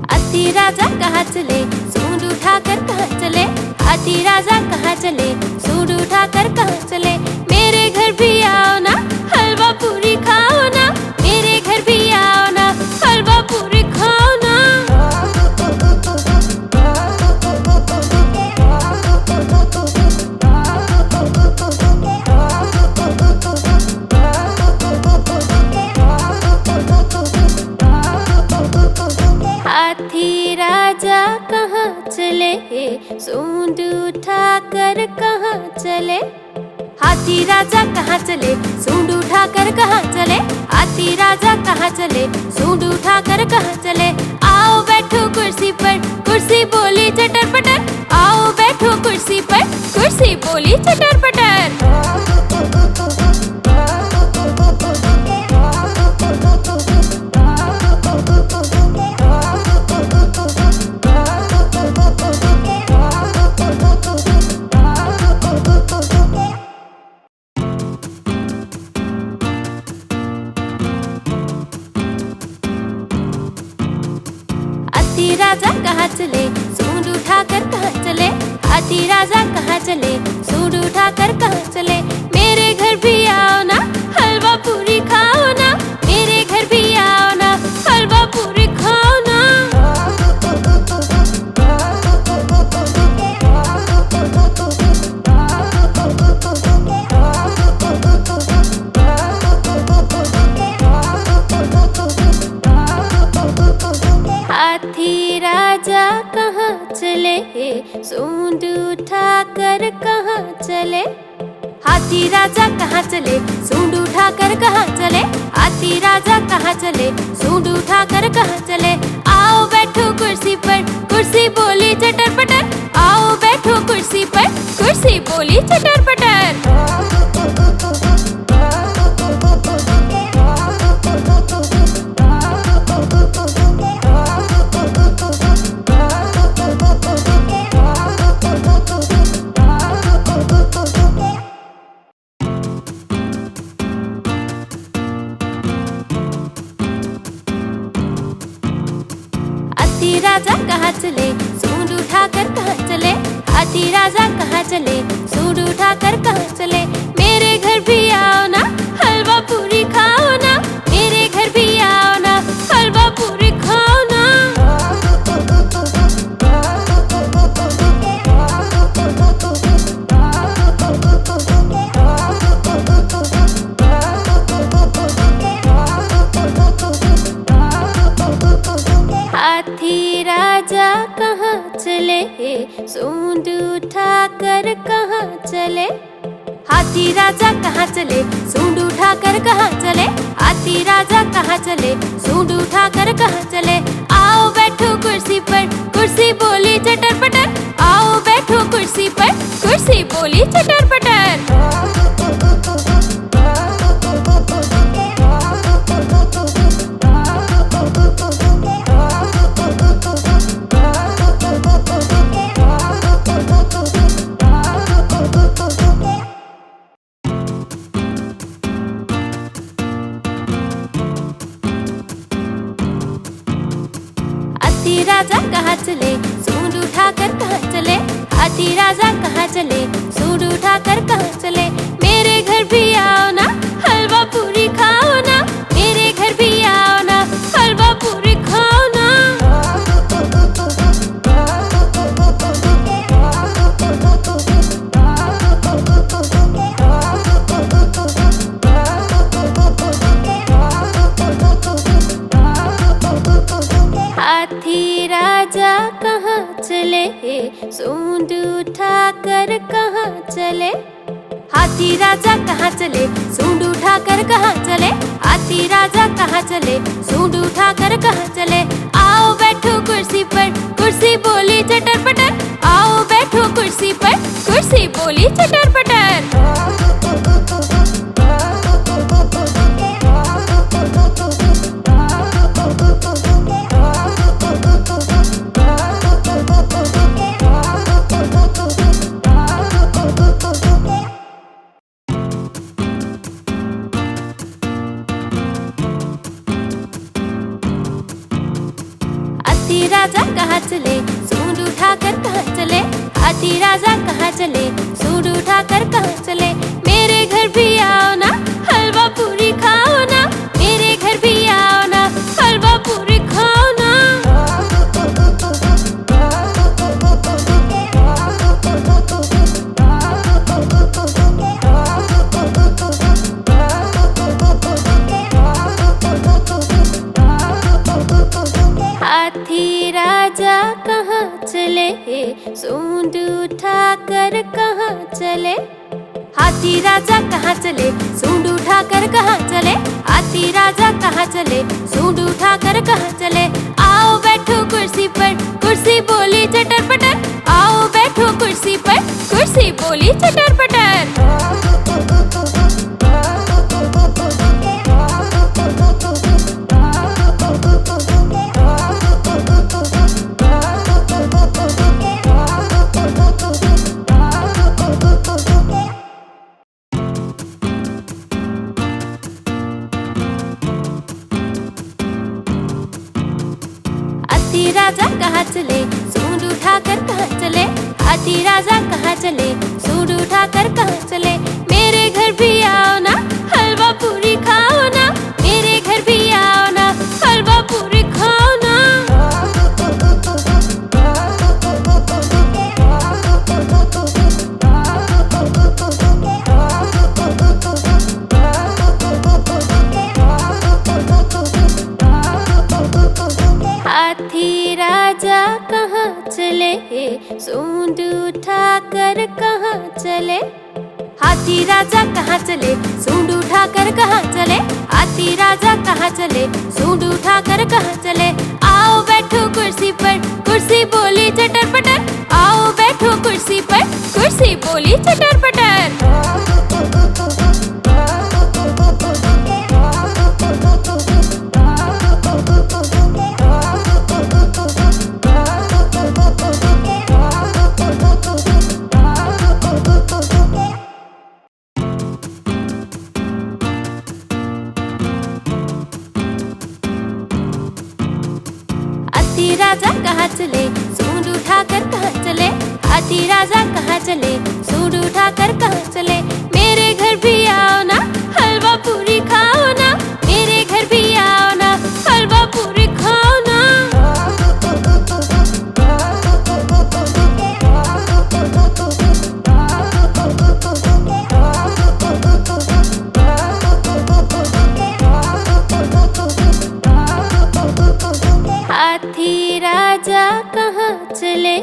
हाथी राजा कहाँ चले, सूंड उठाकर कहाँ चले। हाथी राजा कहाँ चले, सूंड उठाकर कहाँ चले। मेरे घर भी आओ ना, हलवा पूरी खाओ ना। मेरे घर भी आओ ना, हलवा पूरी खाओ ना। हाथी राजा कहाँ चले, सूंड उठाकर कहाँ चले। हाथी राजा कहाँ चले, सूंड उठाकर कहाँ चले। हाथी राजा कहाँ चले, सूंड उठाकर कहाँ चले। आओ बैठो कुर्सी पर, कुर्सी बोली चटर पटर। आओ बैठो कुर्सी पर, कुर्सी बोली चटर पटर। हाथी राजा कहाँ चले, सूंड उठाकर कहाँ चले। हाथी राजा कहाँ चले, सूंड उठाकर कहाँ चले। मेरे घर भी आओ ना, हलवा पूरी खाओ ना। मेरे घर भी आओ ना, हलवा पूरी खाओ ना। हाथी राजा कहाँ चले, सूंड उठाकर कहाँ चले। हाथी राजा कहाँ चले, सूंड उठाकर कहाँ चले। हाथी राजा कहाँ चले, सूंड उठाकर कहाँ चले। आओ बैठो कुर्सी पर, कुर्सी बोली चटर पटर। आओ बैठो कुर्सी पर, कुर्सी बोली चटर पटर। हाथी राजा कहाँ चले, सूंड उठाकर कहाँ चले। हाथी राजा कहाँ चले, सूंड उठाकर कहाँ चले। मेरे घर भी आओ ना, हलवा पूरी खाओ ना। मेरे घर भी आओ ना, हलवा पूरी खाओ ना। हाथी राजा कहाँ चले, सूंड उठाकर कहाँ चले। हाथी राजा कहाँ चले, सूंड उठाकर कहाँ चले। हाथी राजा कहाँ चले, सूंड उठाकर कहाँ चले। आओ बैठो कुर्सी पर, कुर्सी बोली चटर पटर। आओ बैठो कुर्सी पर, कुर्सी बोली चटर पटर। हाथी राजा कहाँ चले, सूंड उठाकर कहाँ चले। हाथी राजा कहाँ चले, सूंड उठाकर कहाँ चले। मेरे घर भी आओ ना, हलवा पूरी खाओ ना। मेरे घर भी आओ ना, हलवा पूरी खाओ ना। हाथी राजा कहाँ चले, सूंड उठाकर कहाँ चले। हाथी राजा कहाँ चले, सूंड उठाकर कहाँ चले। हाथी राजा कहाँ चले, सूंड उठाकर कहाँ चले। आओ बैठो कुर्सी पर, कुर्सी बोली चटर पटर। आओ बैठो कुर्सी पर, कुर्सी बोली चटर पटर। हाथी राजा कहाँ चले, सूंड उठाकर कहाँ चले। हाथी राजा कहाँ चले, सूंड उठाकर कहाँ चले। मेरे घर भी आओ ना, हलवा पूरी खाओ ना। मेरे घर भी आओ ना, हलवा पूरी खाओ ना। हाथी राजा कहाँ चले, सूंड उठाकर कहाँ चले। हाथी राजा कहाँ चले, सूंड उठाकर कहाँ चले। हाथी राजा कहाँ चले, सूंड उठाकर कहाँ चले। आओ बैठो कुर्सी पर, कुर्सी बोली चटर पटर। आओ बैठो कुर्सी पर, कुर्सी बोली चटर पटर। हाथी राजा कहाँ चले, सूंड उठाकर कहाँ चले। हाथी राजा कहाँ चले, सूंड उठाकर कहाँ चले। मेरे घर भी आओ ना, हलवा पूरी खाओ ना। मेरे घर भी आओ ना, हलवा पूरी खाओ ना। हाथी राजा कहाँ चले, सूंड उठाकर कहाँ चले। हाथी राजा कहाँ चले, सूंड उठाकर कहाँ चले। हाथी राजा कहाँ चले, सूंड उठाकर कहाँ चले। आओ बैठो कुर्सी पर, कुर्सी बोली चटर पटर। आओ बैठो कुर्सी पर, कुर्सी बोली चटर पटर। हाथी राजा कहाँ चले, सूंड उठाकर कहाँ चले। हाथी राजा कहाँ चले, सूंड उठाकर कहाँ चले। मेरे घर भी आओ ना, हलवा पूरी खाओ ना। मेरे घर भी आओ ना, हलवा पूरी खाओ ना। हाथी राजा कहाँ चले,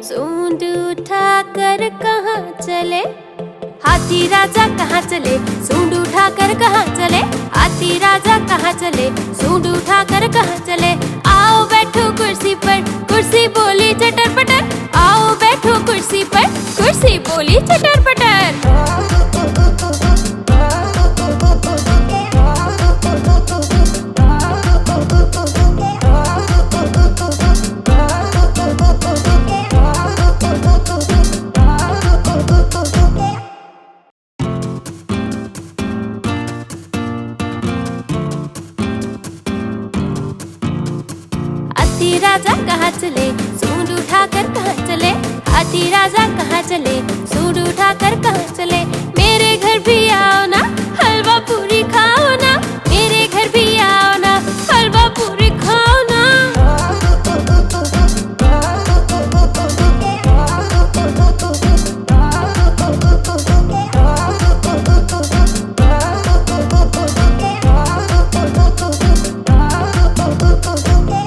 सूंड उठाकर कहाँ चले। हाथी राजा कहाँ चले, सूंड उठाकर कहाँ चले। हाथी राजा कहाँ चले, सूंड उठाकर कहाँ चले। आओ बैठो कुर्सी पर, कुर्सी बोली चटर पटर। आओ बैठो कुर्सी पर, कुर्सी बोली चटर पटर। हाथी राजा कहाँ चले, सूंड उठाकर कहाँ चले। हाथी राजा कहाँ चले, सूंड उठाकर कहाँ चले। मेरे घर भी आओ ना, हलवा पूरी खाओ ना। मेरे घर भी आओ ना, हलवा पूरी खाओ ना।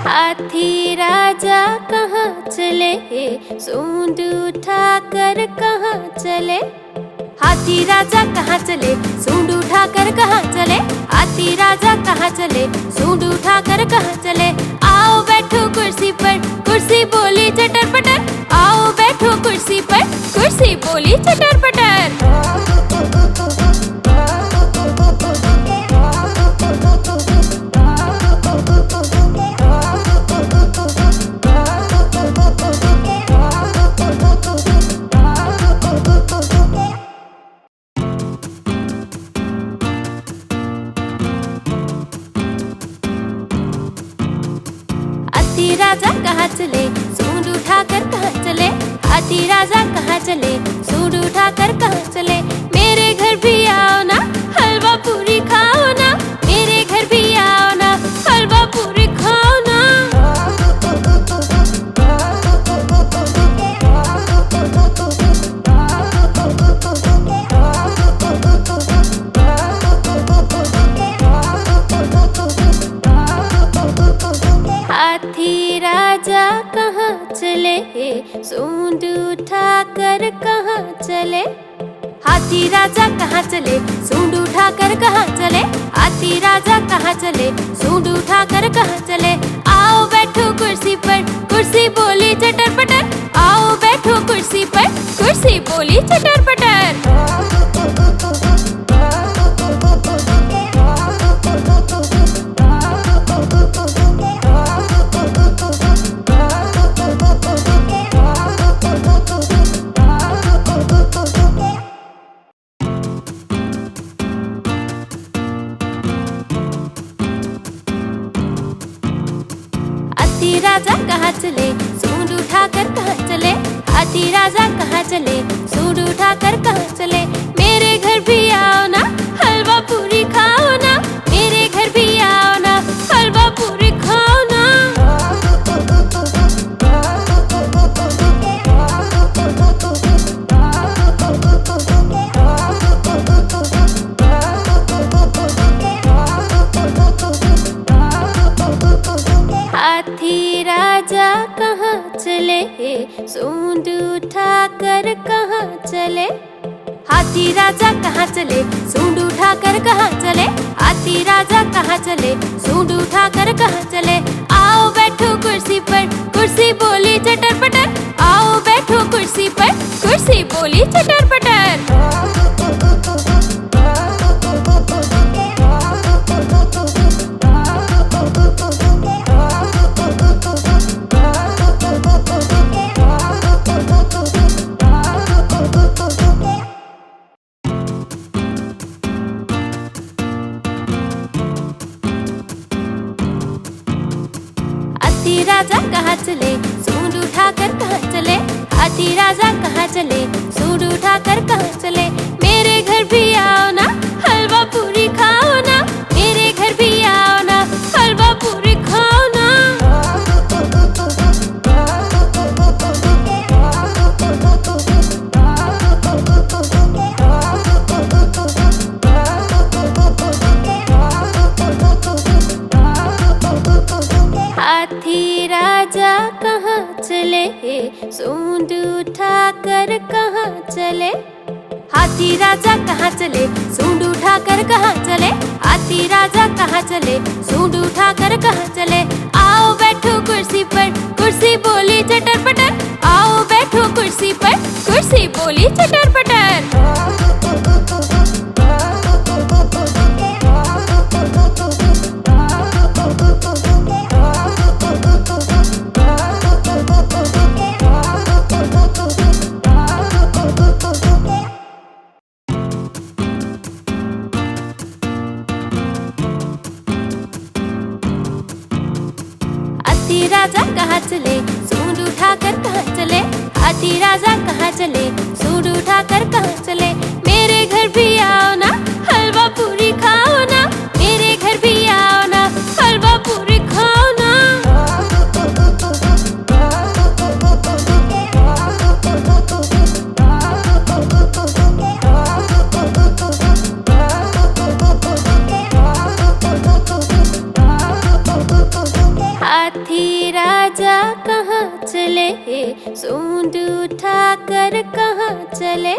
हाथी राजा कहाँ चले, सूंड उठाकर कहाँ चले। हाथी राजा कहाँ चले, सूंड उठाकर कहाँ चले। हाथी राजा कहाँ चले, सूंड उठाकर कहाँ चले। आओ बैठो कुर्सी पर, कुर्सी बोली चटर पटर। आओ बैठो कुर्सी पर, कुर्सी बोली चटर पटर। हाथी राजा कहाँ चले, सूंड उठाकर कहाँ चले। हाथी राजा कहाँ चले, सूंड उठाकर कहाँ चले। मेरे घर भी आओ ना, हलवा पूरी खाओ ना। मेरे घर भी आओ ना, हलवा पूरी खाओ ना। हाथी राजा कहाँ चले, सूंड उठाकर कहाँ चले। हाथी राजा कहाँ चले, सूंड उठाकर कहाँ चले। हाथी राजा कहाँ चले, सूंड उठाकर कहाँ चले। आओ बैठो कुर्सी पर, कुर्सी बोली चटर पटर। आओ बैठो कुर्सी पर, कुर्सी बोली चटर पटर। हाथी राजा कहाँ चले, सूंड उठाकर कहाँ चले। हाथी राजा कहाँ चले, सूंड उठाकर कहाँ चले। मेरे घर भी आओ ना, हलवा पूरी खाओ ना। मेरे घर भी आओ ना, हलवा पूरी खाओ ना। हाथी राजा कहाँ चले, सूंड उठाकर कहाँ चले। हाथी राजा कहाँ चले, सूंड उठाकर कहाँ चले। हाथी राजा कहाँ चले, सूंड उठाकर कहाँ चले। आओ बैठो कुर्सी पर, कुर्सी बोली चटर पटर। आओ बैठो कुर्सी पर, कुर्सी बोली चटर पटर। हाथी राजा कहाँ चले, सूंड उठाकर कहाँ चले। हाथी राजा कहाँ चले, सूंड उठाकर कहाँ चले। मेरे घर भी आओ ना, हलवा पूरी खाओ ना। मेरे घर भी आओ ना, हलवा पूरी खाओ ना। हाथी राजा कहाँ चले, सूंड उठाकर कहाँ चले। हाथी राजा कहाँ चले, सूंड उठाकर कहाँ चले। हाथी राजा कहाँ चले, सूंड उठाकर कहाँ चले। आओ बैठो कुर्सी पर, कुर्सी बोली चटर पटर। आओ बैठो कुर्सी पर, कुर्सी बोली चटर पटर। हाथी राजा कहाँ चले, सूंड उठाकर कहाँ चले। हाथी राजा कहाँ चले, सूंड उठाकर कहाँ चले। मेरे घर भी आओ ना, हलवा पूरी खाओ ना। मेरे घर भी आओ ना, हलवा पूरी खाओ ना। हाथी राजा कहाँ चले, सूंड उठाकर कहाँ चले।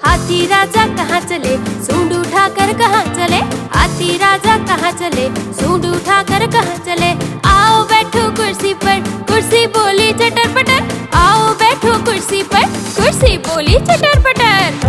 हाथी राजा कहाँ चले, सूंड उठाकर कहाँ चले। हाथी राजा कहाँ चले, सूंड उठाकर कहाँ चले। आओ बैठो कुर्सी पर, कुर्सी बोली चटर पटर। आओ बैठो कुर्सी पर, कुर्सी बोली चटर पटर।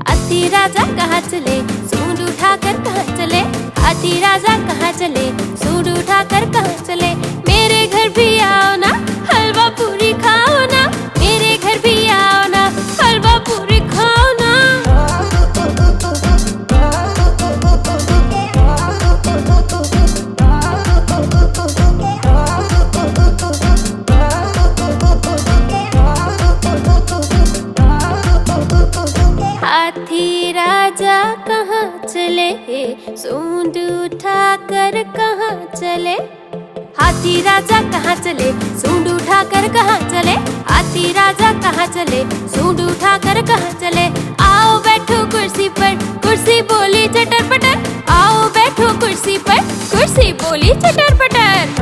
हाथी राजा कहाँ चले, सूंड उठाकर कहाँ चले। हाथी राजा कहाँ चले, सूंड उठाकर कहाँ चले। मेरे घर भी आओ ना, हलवा पूरी खाओ ना। मेरे घर भी आओ ना, हलवा पूरी खाओ ना। हाथी राजा कहाँ चले, सूंड उठाकर कहाँ चले। हाथी राजा कहाँ चले, सूंड उठाकर कहाँ चले। हाथी राजा कहाँ चले, सूंड उठाकर कहाँ चले। आओ बैठो कुर्सी पर, कुर्सी बोली चटर पटर। आओ बैठो कुर्सी पर, कुर्सी बोली चटर पटर।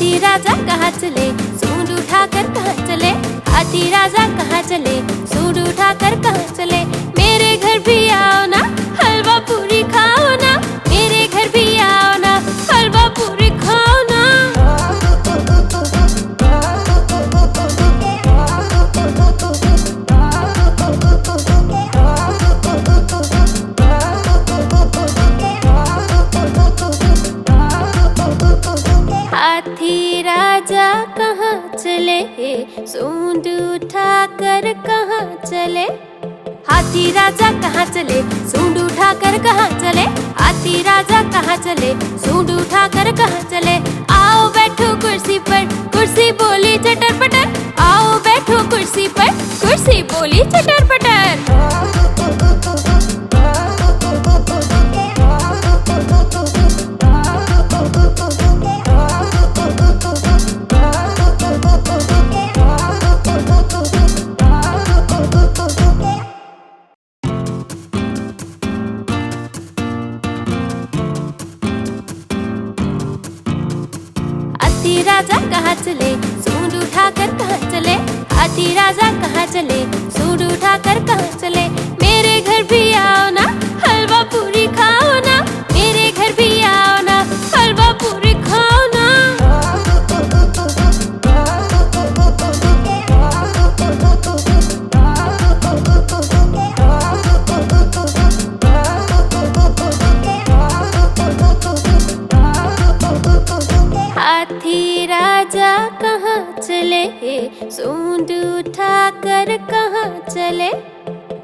हाथी राजा कहाँ चले, सूंड उठाकर कहाँ चले। हाथी राजा कहाँ चले, सूंड उठाकर कहाँ चले। मेरे घर भी आओ ना, हलवा पूरी खाओ ना। मेरे घर भी आओ ना, हलवा पूरी खाओ ना। हाथी राजा कहाँ चले, सूंड उठाकर कहाँ चले। हाथी राजा कहाँ चले, सूंड उठाकर कहाँ चले। हाथी राजा कहाँ चले, सूंड उठाकर कहाँ चले। आओ बैठो कुर्सी पर, कुर्सी बोली चटर पटर। आओ बैठो कुर्सी पर, कुर्सी बोली चटर पटर। हाथी राजा कहाँ चले, सूंड उठाकर कहाँ चले। हाथी राजा कहाँ चले, सूंड उठाकर कहाँ चले। मेरे घर भी आओ ना, हलवा पूरी खाओ ना। मेरे घर भी आओ ना, हलवा पूरी खाओ ना। हाथी राजा कहाँ चले, सूंड उठाकर कहाँ चले।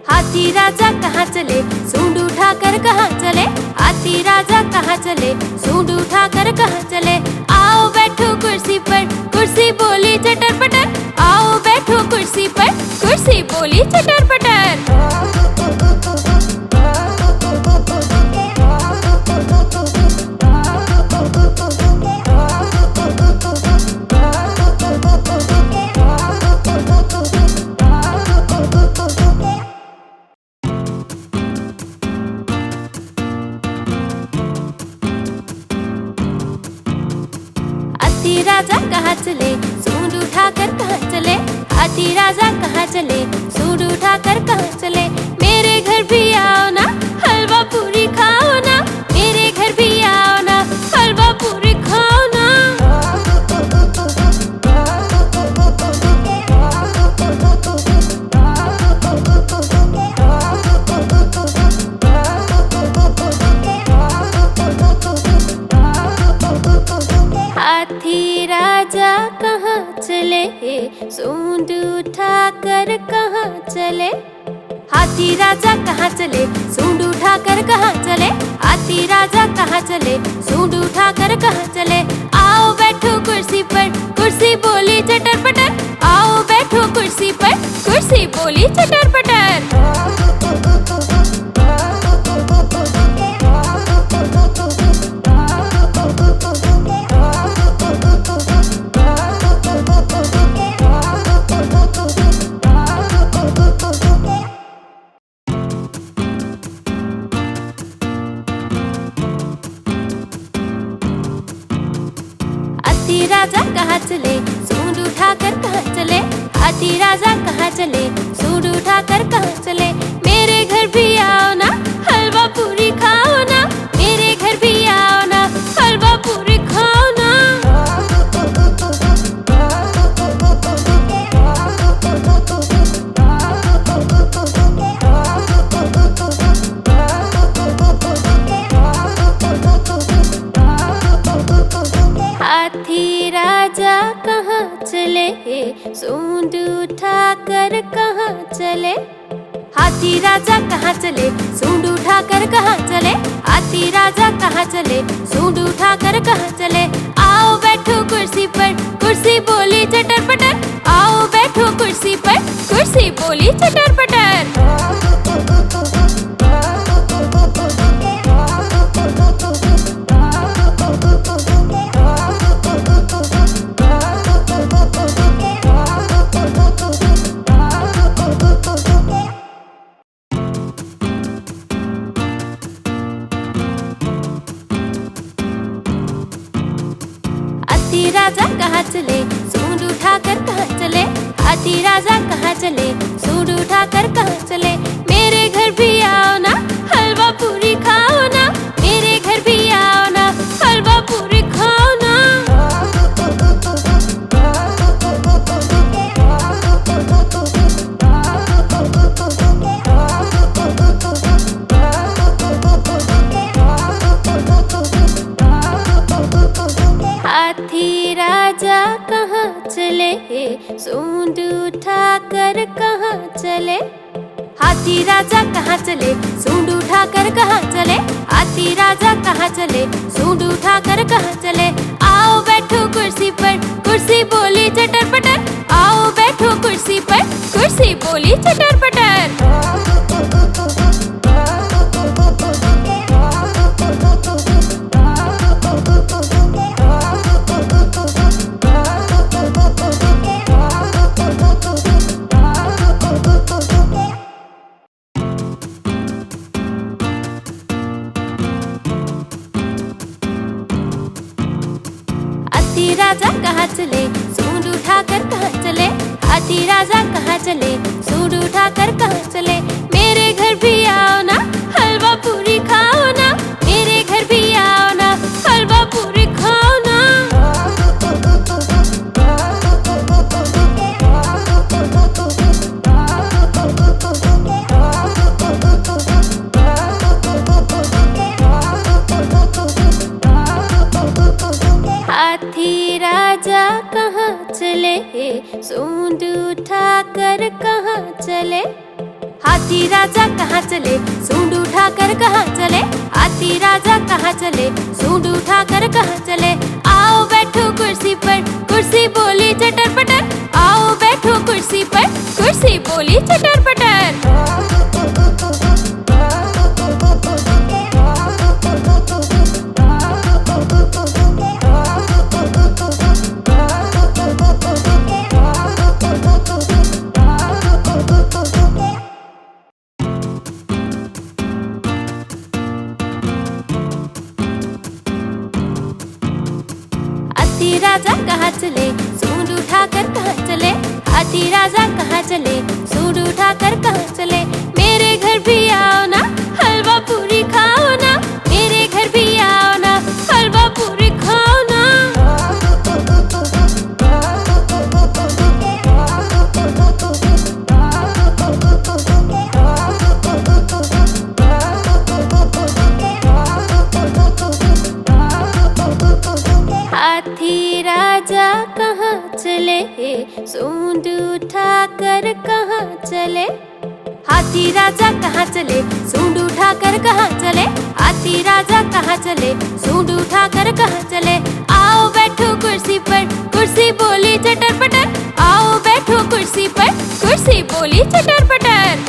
हाथी राजा कहाँ चले, सूंड उठाकर कहाँ चले। हाथी राजा कहाँ चले, सूंड उठाकर कहाँ चले। आओ बैठो कुर्सी पर, कुर्सी बोली चटर पटर। आओ बैठो कुर्सी पर, कुर्सी बोली चटर पटर। हाथी राजा कहाँ चले, सूंड उठाकर कहाँ चले। हाथी राजा कहाँ चले, सूंड उठाकर कहाँ चले। मेरे घर भी आओ ना, हलवा पूरी खाओ ना। मेरे घर भी आओ ना, हलवा पूरी खाओ ना। हाथी राजा कहाँ चले, सूंड उठाकर कहाँ चले। हाथी राजा कहाँ चले, सूंड उठाकर कहाँ चले। हाथी राजा कहाँ चले, सूंड उठाकर कहाँ चले। आओ बैठो कुर्सी पर, कुर्सी बोली चटर पटर। आओ बैठो कुर्सी पर, कुर्सी बोली चटर पटर। हाथी राजा कहाँ चले, सूंड उठाकर कहाँ चले। हाथी राजा कहाँ चले, सूंड उठाकर कहाँ चले। मेरे घर भी आओ ना, हलवा पूरी खाओ ना। मेरे घर भी आओ ना, हलवा पूरी खाओ ना। हाथी राजा कहाँ चले, सूंड उठाकर कहाँ चले। हाथी राजा कहाँ चले, सूंड उठाकर कहाँ चले। हाथी राजा कहाँ चले, सूंड उठाकर कहाँ चले। आओ बैठो कुर्सी पर, कुर्सी बोली चटर पटर। आओ बैठो कुर्सी पर, कुर्सी बोली चटर पटर। हाथी राजा कहाँ चले, सूंड उठाकर कहाँ चले, हाथी राजा कहाँ चले, सूंड उठाकर कहाँ चले। मेरे घर भी आओ ना, हलवा पूरी खाओ ना, मेरे घर भी आओ ना, हलवा पूरी खाओ ना। हाथी राजा कहाँ चले, सूंड उठाकर कहाँ चले, हाथी राजा कहाँ चले, सूंड उठाकर कहाँ चले, हाथी राजा कहाँ चले, सूंड उठाकर कहाँ चले। आओ बैठो कुर्सी पर, कुर्सी बोली चटर पटर, आओ बैठो कुर्सी पर, कुर्सी बोली चटर पटर। हाथी राजा कहाँ चले, सूंड उठाकर कहाँ चले, हाथी राजा कहाँ चले, सूंड उठाकर कहाँ चले। मेरे घर भी आओ ना, हलवा पूरी खाओ ना, मेरे घर भी आओ ना, हलवा पूरी खाओ ना। हाथी राजा कहाँ चले, सूंड उठाकर कहाँ चले, हाथी राजा कहाँ चले, सूंड उठाकर कहाँ चले, हाथी राजा कहाँ चले, सूंड उठाकर कहाँ चले। आओ बैठो कुर्सी पर, कुर्सी बोली चटर पटर, आओ बैठो कुर्सी पर, कुर्सी बोली चटर पटर। हाथी राजा कहाँ चले, सूंड उठाकर कहाँ चले, हाथी राजा कहाँ चले, सूंड उठाकर कहाँ चले। मेरे घर भी आओ ना, हलवा पूरी खाओ ना, मेरे घर भी आओ ना, हलवा पूरी खाओ ना। हाथी राजा कहाँ चले, सूंड उठाकर कहाँ चले, हाथी राजा कहाँ चले, सूंड उठाकर कहाँ चले, हाथी राजा कहाँ चले, सूंड उठाकर कहाँ चले। आओ बैठो कुर्सी पर, कुर्सी बोली चटर पटर, आओ बैठो कुर्सी पर, कुर्सी बोली चटर पटर।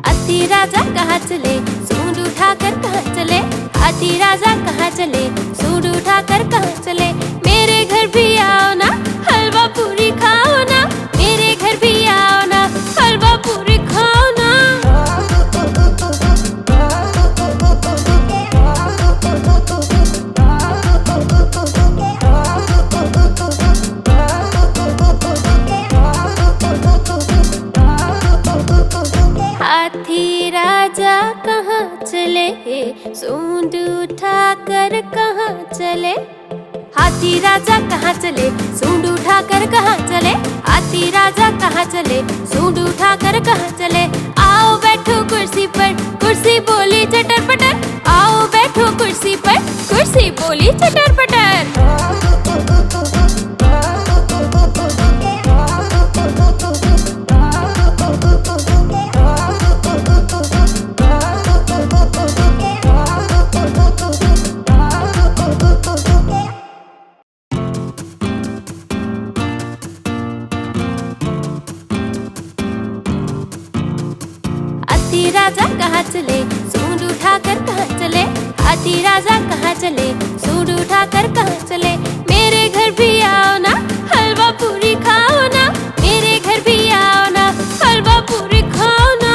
हाथी राजा कहाँ चले, सूंड उठाकर कहाँ चले, हाथी राजा कहाँ चले, सूंड उठाकर कहाँ चले। मेरे घर भी आओ ना, हलवा पूरी खाओ ना, मेरे घर भी आओ ना, हलवा पूरी खाओ ना। हाथी राजा कहाँ चले, सूंड उठाकर कहाँ चले, हाथी राजा कहाँ चले, सूंड उठाकर कहाँ चले, हाथी राजा कहाँ चले, सूंड उठाकर कहाँ चले। आओ बैठो कुर्सी पर, कुर्सी बोली चटर पटर, आओ बैठो कुर्सी पर, कुर्सी बोली चटर पटर। हाथी राजा कहाँ चले, सूंड उठाकर कहाँ चले। मेरे घर भी आओ ना, हलवा पूरी खाओ ना। मेरे घर भी आओ ना, हलवा पूरी खाओ ना।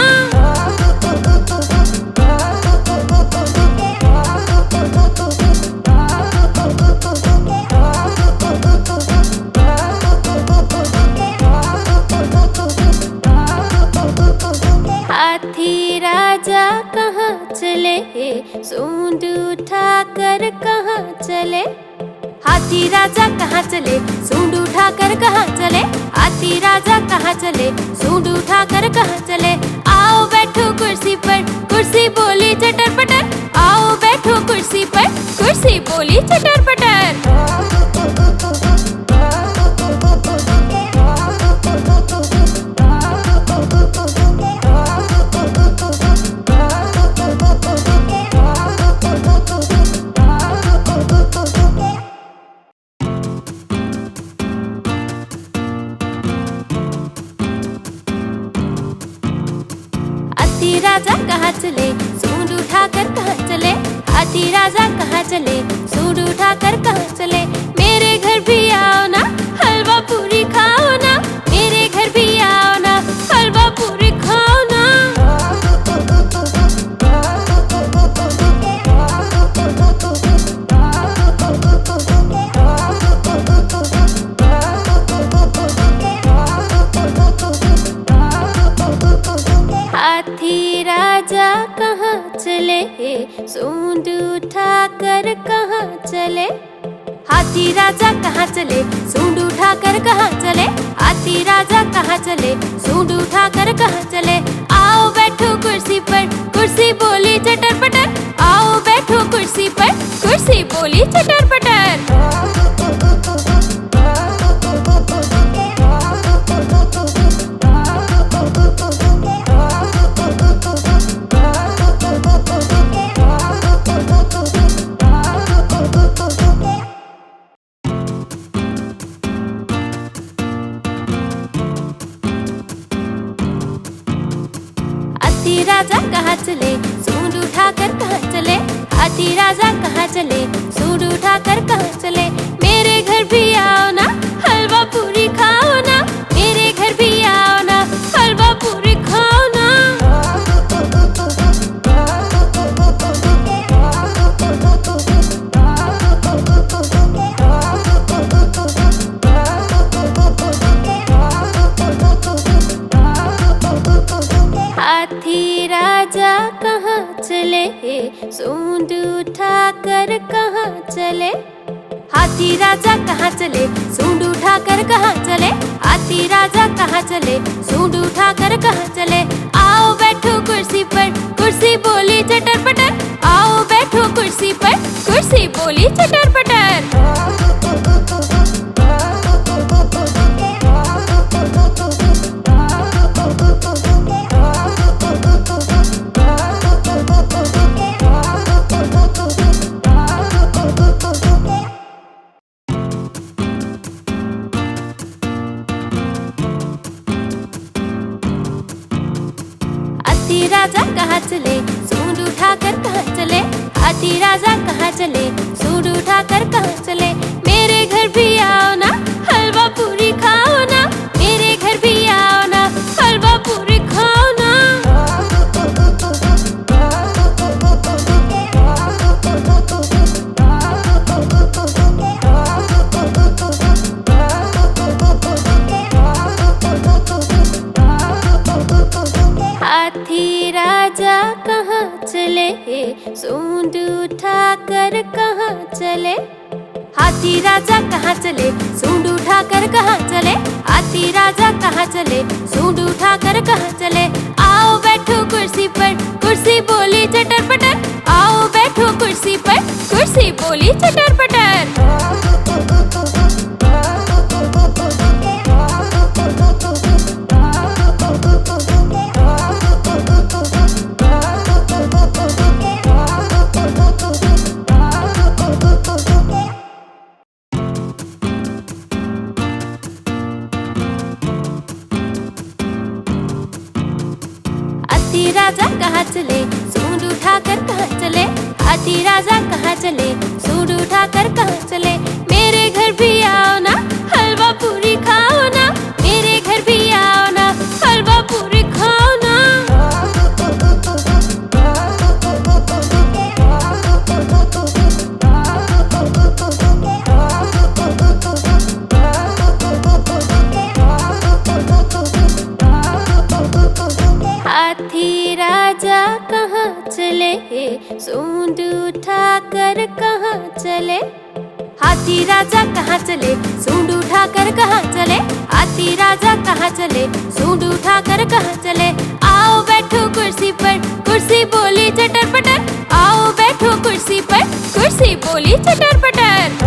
हाथी राजा कहाँ चले, सूंड उठाकर कहाँ चले। हाथी राजा कहाँ चले, सूंड उठाकर कहाँ चले। हाथी राजा कहाँ चले, सूंड उठाकर कहाँ चले। आओ बैठो कुर्सी पर, कुर्सी बोली चटर पटर। आओ बैठो कुर्सी पर, कुर्सी बोली चटर पटर। हाथी राजा कहाँ चले, सूंड उठाकर कहाँ चले। हाथी राजा कहाँ चले, सूंड उठाकर कहाँ चले। मेरे घर भी आओ ना, हलवा पूरी खाओ ना। मेरे घर भी आओ ना, हलवा पूरी खाओ ना। हाथी राजा कहाँ चले, सूंड उठाकर कहाँ चले। हाथी राजा कहाँ चले, सूंड उठाकर कहाँ चले। हाथी राजा कहाँ चले, सूंड उठाकर कहाँ चले। आओ बैठो कुर्सी पर, कुर्सी बोली चटर पटर। आओ बैठो कुर्सी पर, कुर्सी बोली चटर पटर। हाथी राजा कहाँ चले, सूंड उठाकर कहाँ चले। हाथी राजा कहाँ चले, सूंड उठाकर कहाँ चले। मेरे घर भी आओ ना, हलवा पूरी खाओ ना। मेरे घर भी आओ ना, हलवा पूरी खाओ ना। हाथी राजा कहाँ चले, सूंड उठाकर कहाँ चले। हाथी राजा कहाँ चले, सूंड उठाकर कहाँ चले। हाथी राजा कहाँ चले, सूंड उठाकर कहाँ चले। आओ बैठो कुर्सी पर, कुर्सी बोली चटर पटर। आओ बैठो कुर्सी पर, कुर्सी बोली चटर पटर। हाथी राजा कहाँ चले, सूंड उठाकर कहाँ चले। हाथी राजा कहाँ चले, सूंड उठाकर कहाँ चले। मेरे घर भी आओ ना, हलवा पूरी खाओ ना। मेरे घर भी आओ ना, हलवा पूरी खाओ ना। हाथी राजा कहाँ चले, सूंड उठाकर कहाँ चले। हाथी राजा कहाँ चले, सूंड उठाकर कहाँ चले। हाथी राजा कहाँ चले, सूंड उठाकर कहाँ चले। आओ बैठो कुर्सी पर, कुर्सी बोली चटर पटर। आओ बैठो कुर्सी पर, कुर्सी बोली चटर पटर। हाथी राजा कहाँ चले, सूंड उठाकर कहाँ चले। हाथी राजा कहाँ चले, सूंड उठाकर कहाँ चले। मेरे घर भी आओ ना, हलवा पूरी खाओ ना। मेरे घर भी आओ ना, हलवा पूरी खाओ ना। हाथी राजा कहाँ चले, सूंड उठाकर कहाँ चले। हाथी राजा कहाँ चले, सूंड उठाकर कहाँ चले। हाथी राजा कहाँ चले, सूंड उठाकर कहाँ चले। आओ बैठो कुर्सी पर, कुर्सी बोली चटर पटर। आओ बैठो कुर्सी पर, कुर्सी बोली चटर पटर।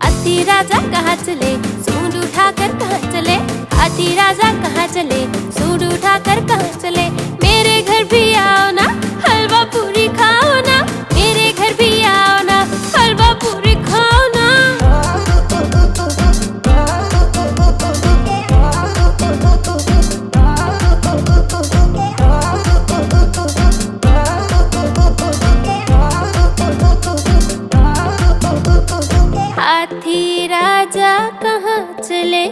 हाथी राजा कहाँ चले, सूंड उठाकर कहाँ चले। हाथी राजा कहाँ चले, सूंड उठाकर कहाँ चले। मेरे घर भी आओ ना, हलवा पूरी खाओ ना। मेरे घर भी आओ ना, हलवा पूरी खाओ ना। हाथी राजा कहाँ चले,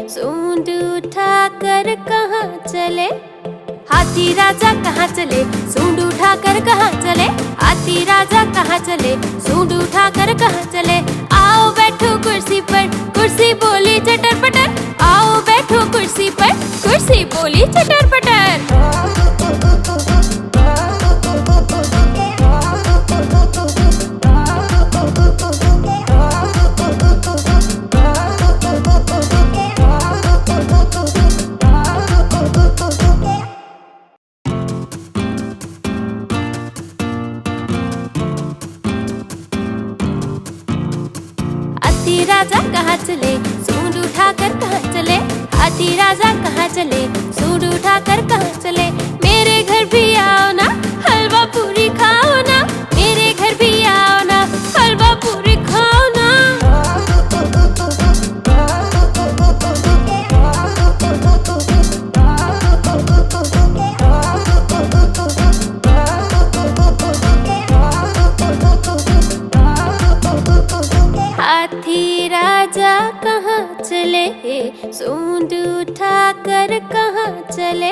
सूंड उठाकर कहाँ चले। हाथी राजा कहाँ चले, सूंड उठाकर कहाँ चले। हाथी राजा कहाँ चले, सूंड उठाकर कहाँ चले। आओ बैठो कुर्सी पर, कुर्सी बोली चटर पटर। आओ बैठो कुर्सी पर, कुर्सी बोली चटर पटर। हाथी राजा कहाँ चले, सूंड उठाकर कहाँ चले। हाथी राजा कहाँ चले, सूंड उठाकर कहाँ चले। मेरे घर भी आओ ना, हलवा पूरी खाओ ना। मेरे घर भी आओ ना, हलवा पूरी खाओ ना। हाथी राजा कहाँ चले, सूंड उठाकर कहाँ चले।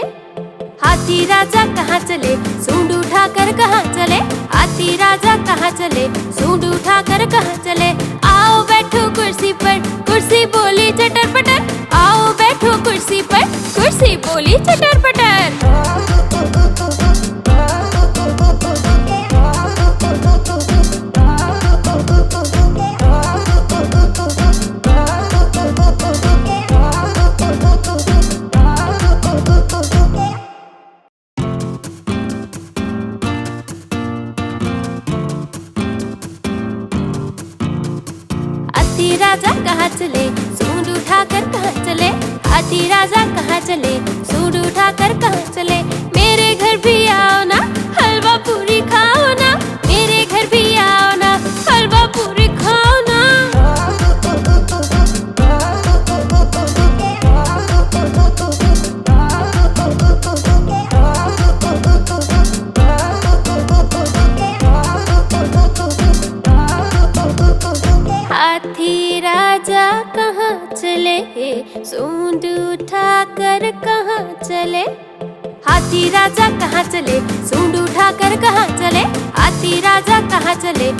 हाथी राजा कहाँ चले, सूंड उठाकर कहाँ चले। हाथी राजा कहाँ चले, सूंड उठाकर कहाँ चले। आओ बैठो कुर्सी पर, कुर्सी बोली चटर पटर। आओ बैठो कुर्सी पर, कुर्सी बोली चटर पटर। हाथी राजा कहाँ चले, सूंड उठाकर कहाँ चले। हाथी राजा कहाँ चले, सूंड उठाकर कहाँ चले। मेरे घर भी आओ ना, हलवा पूरी खाओ ना। मेरे घर भी आओ ना, हलवा पूरी खाओ ना। हाथी राजा कहाँ चले, सूंड उठाकर कहाँ चले। हाथी राजा कहाँ चले, सूंड उठाकर कहाँ चले। हाथी राजा कहाँ चले,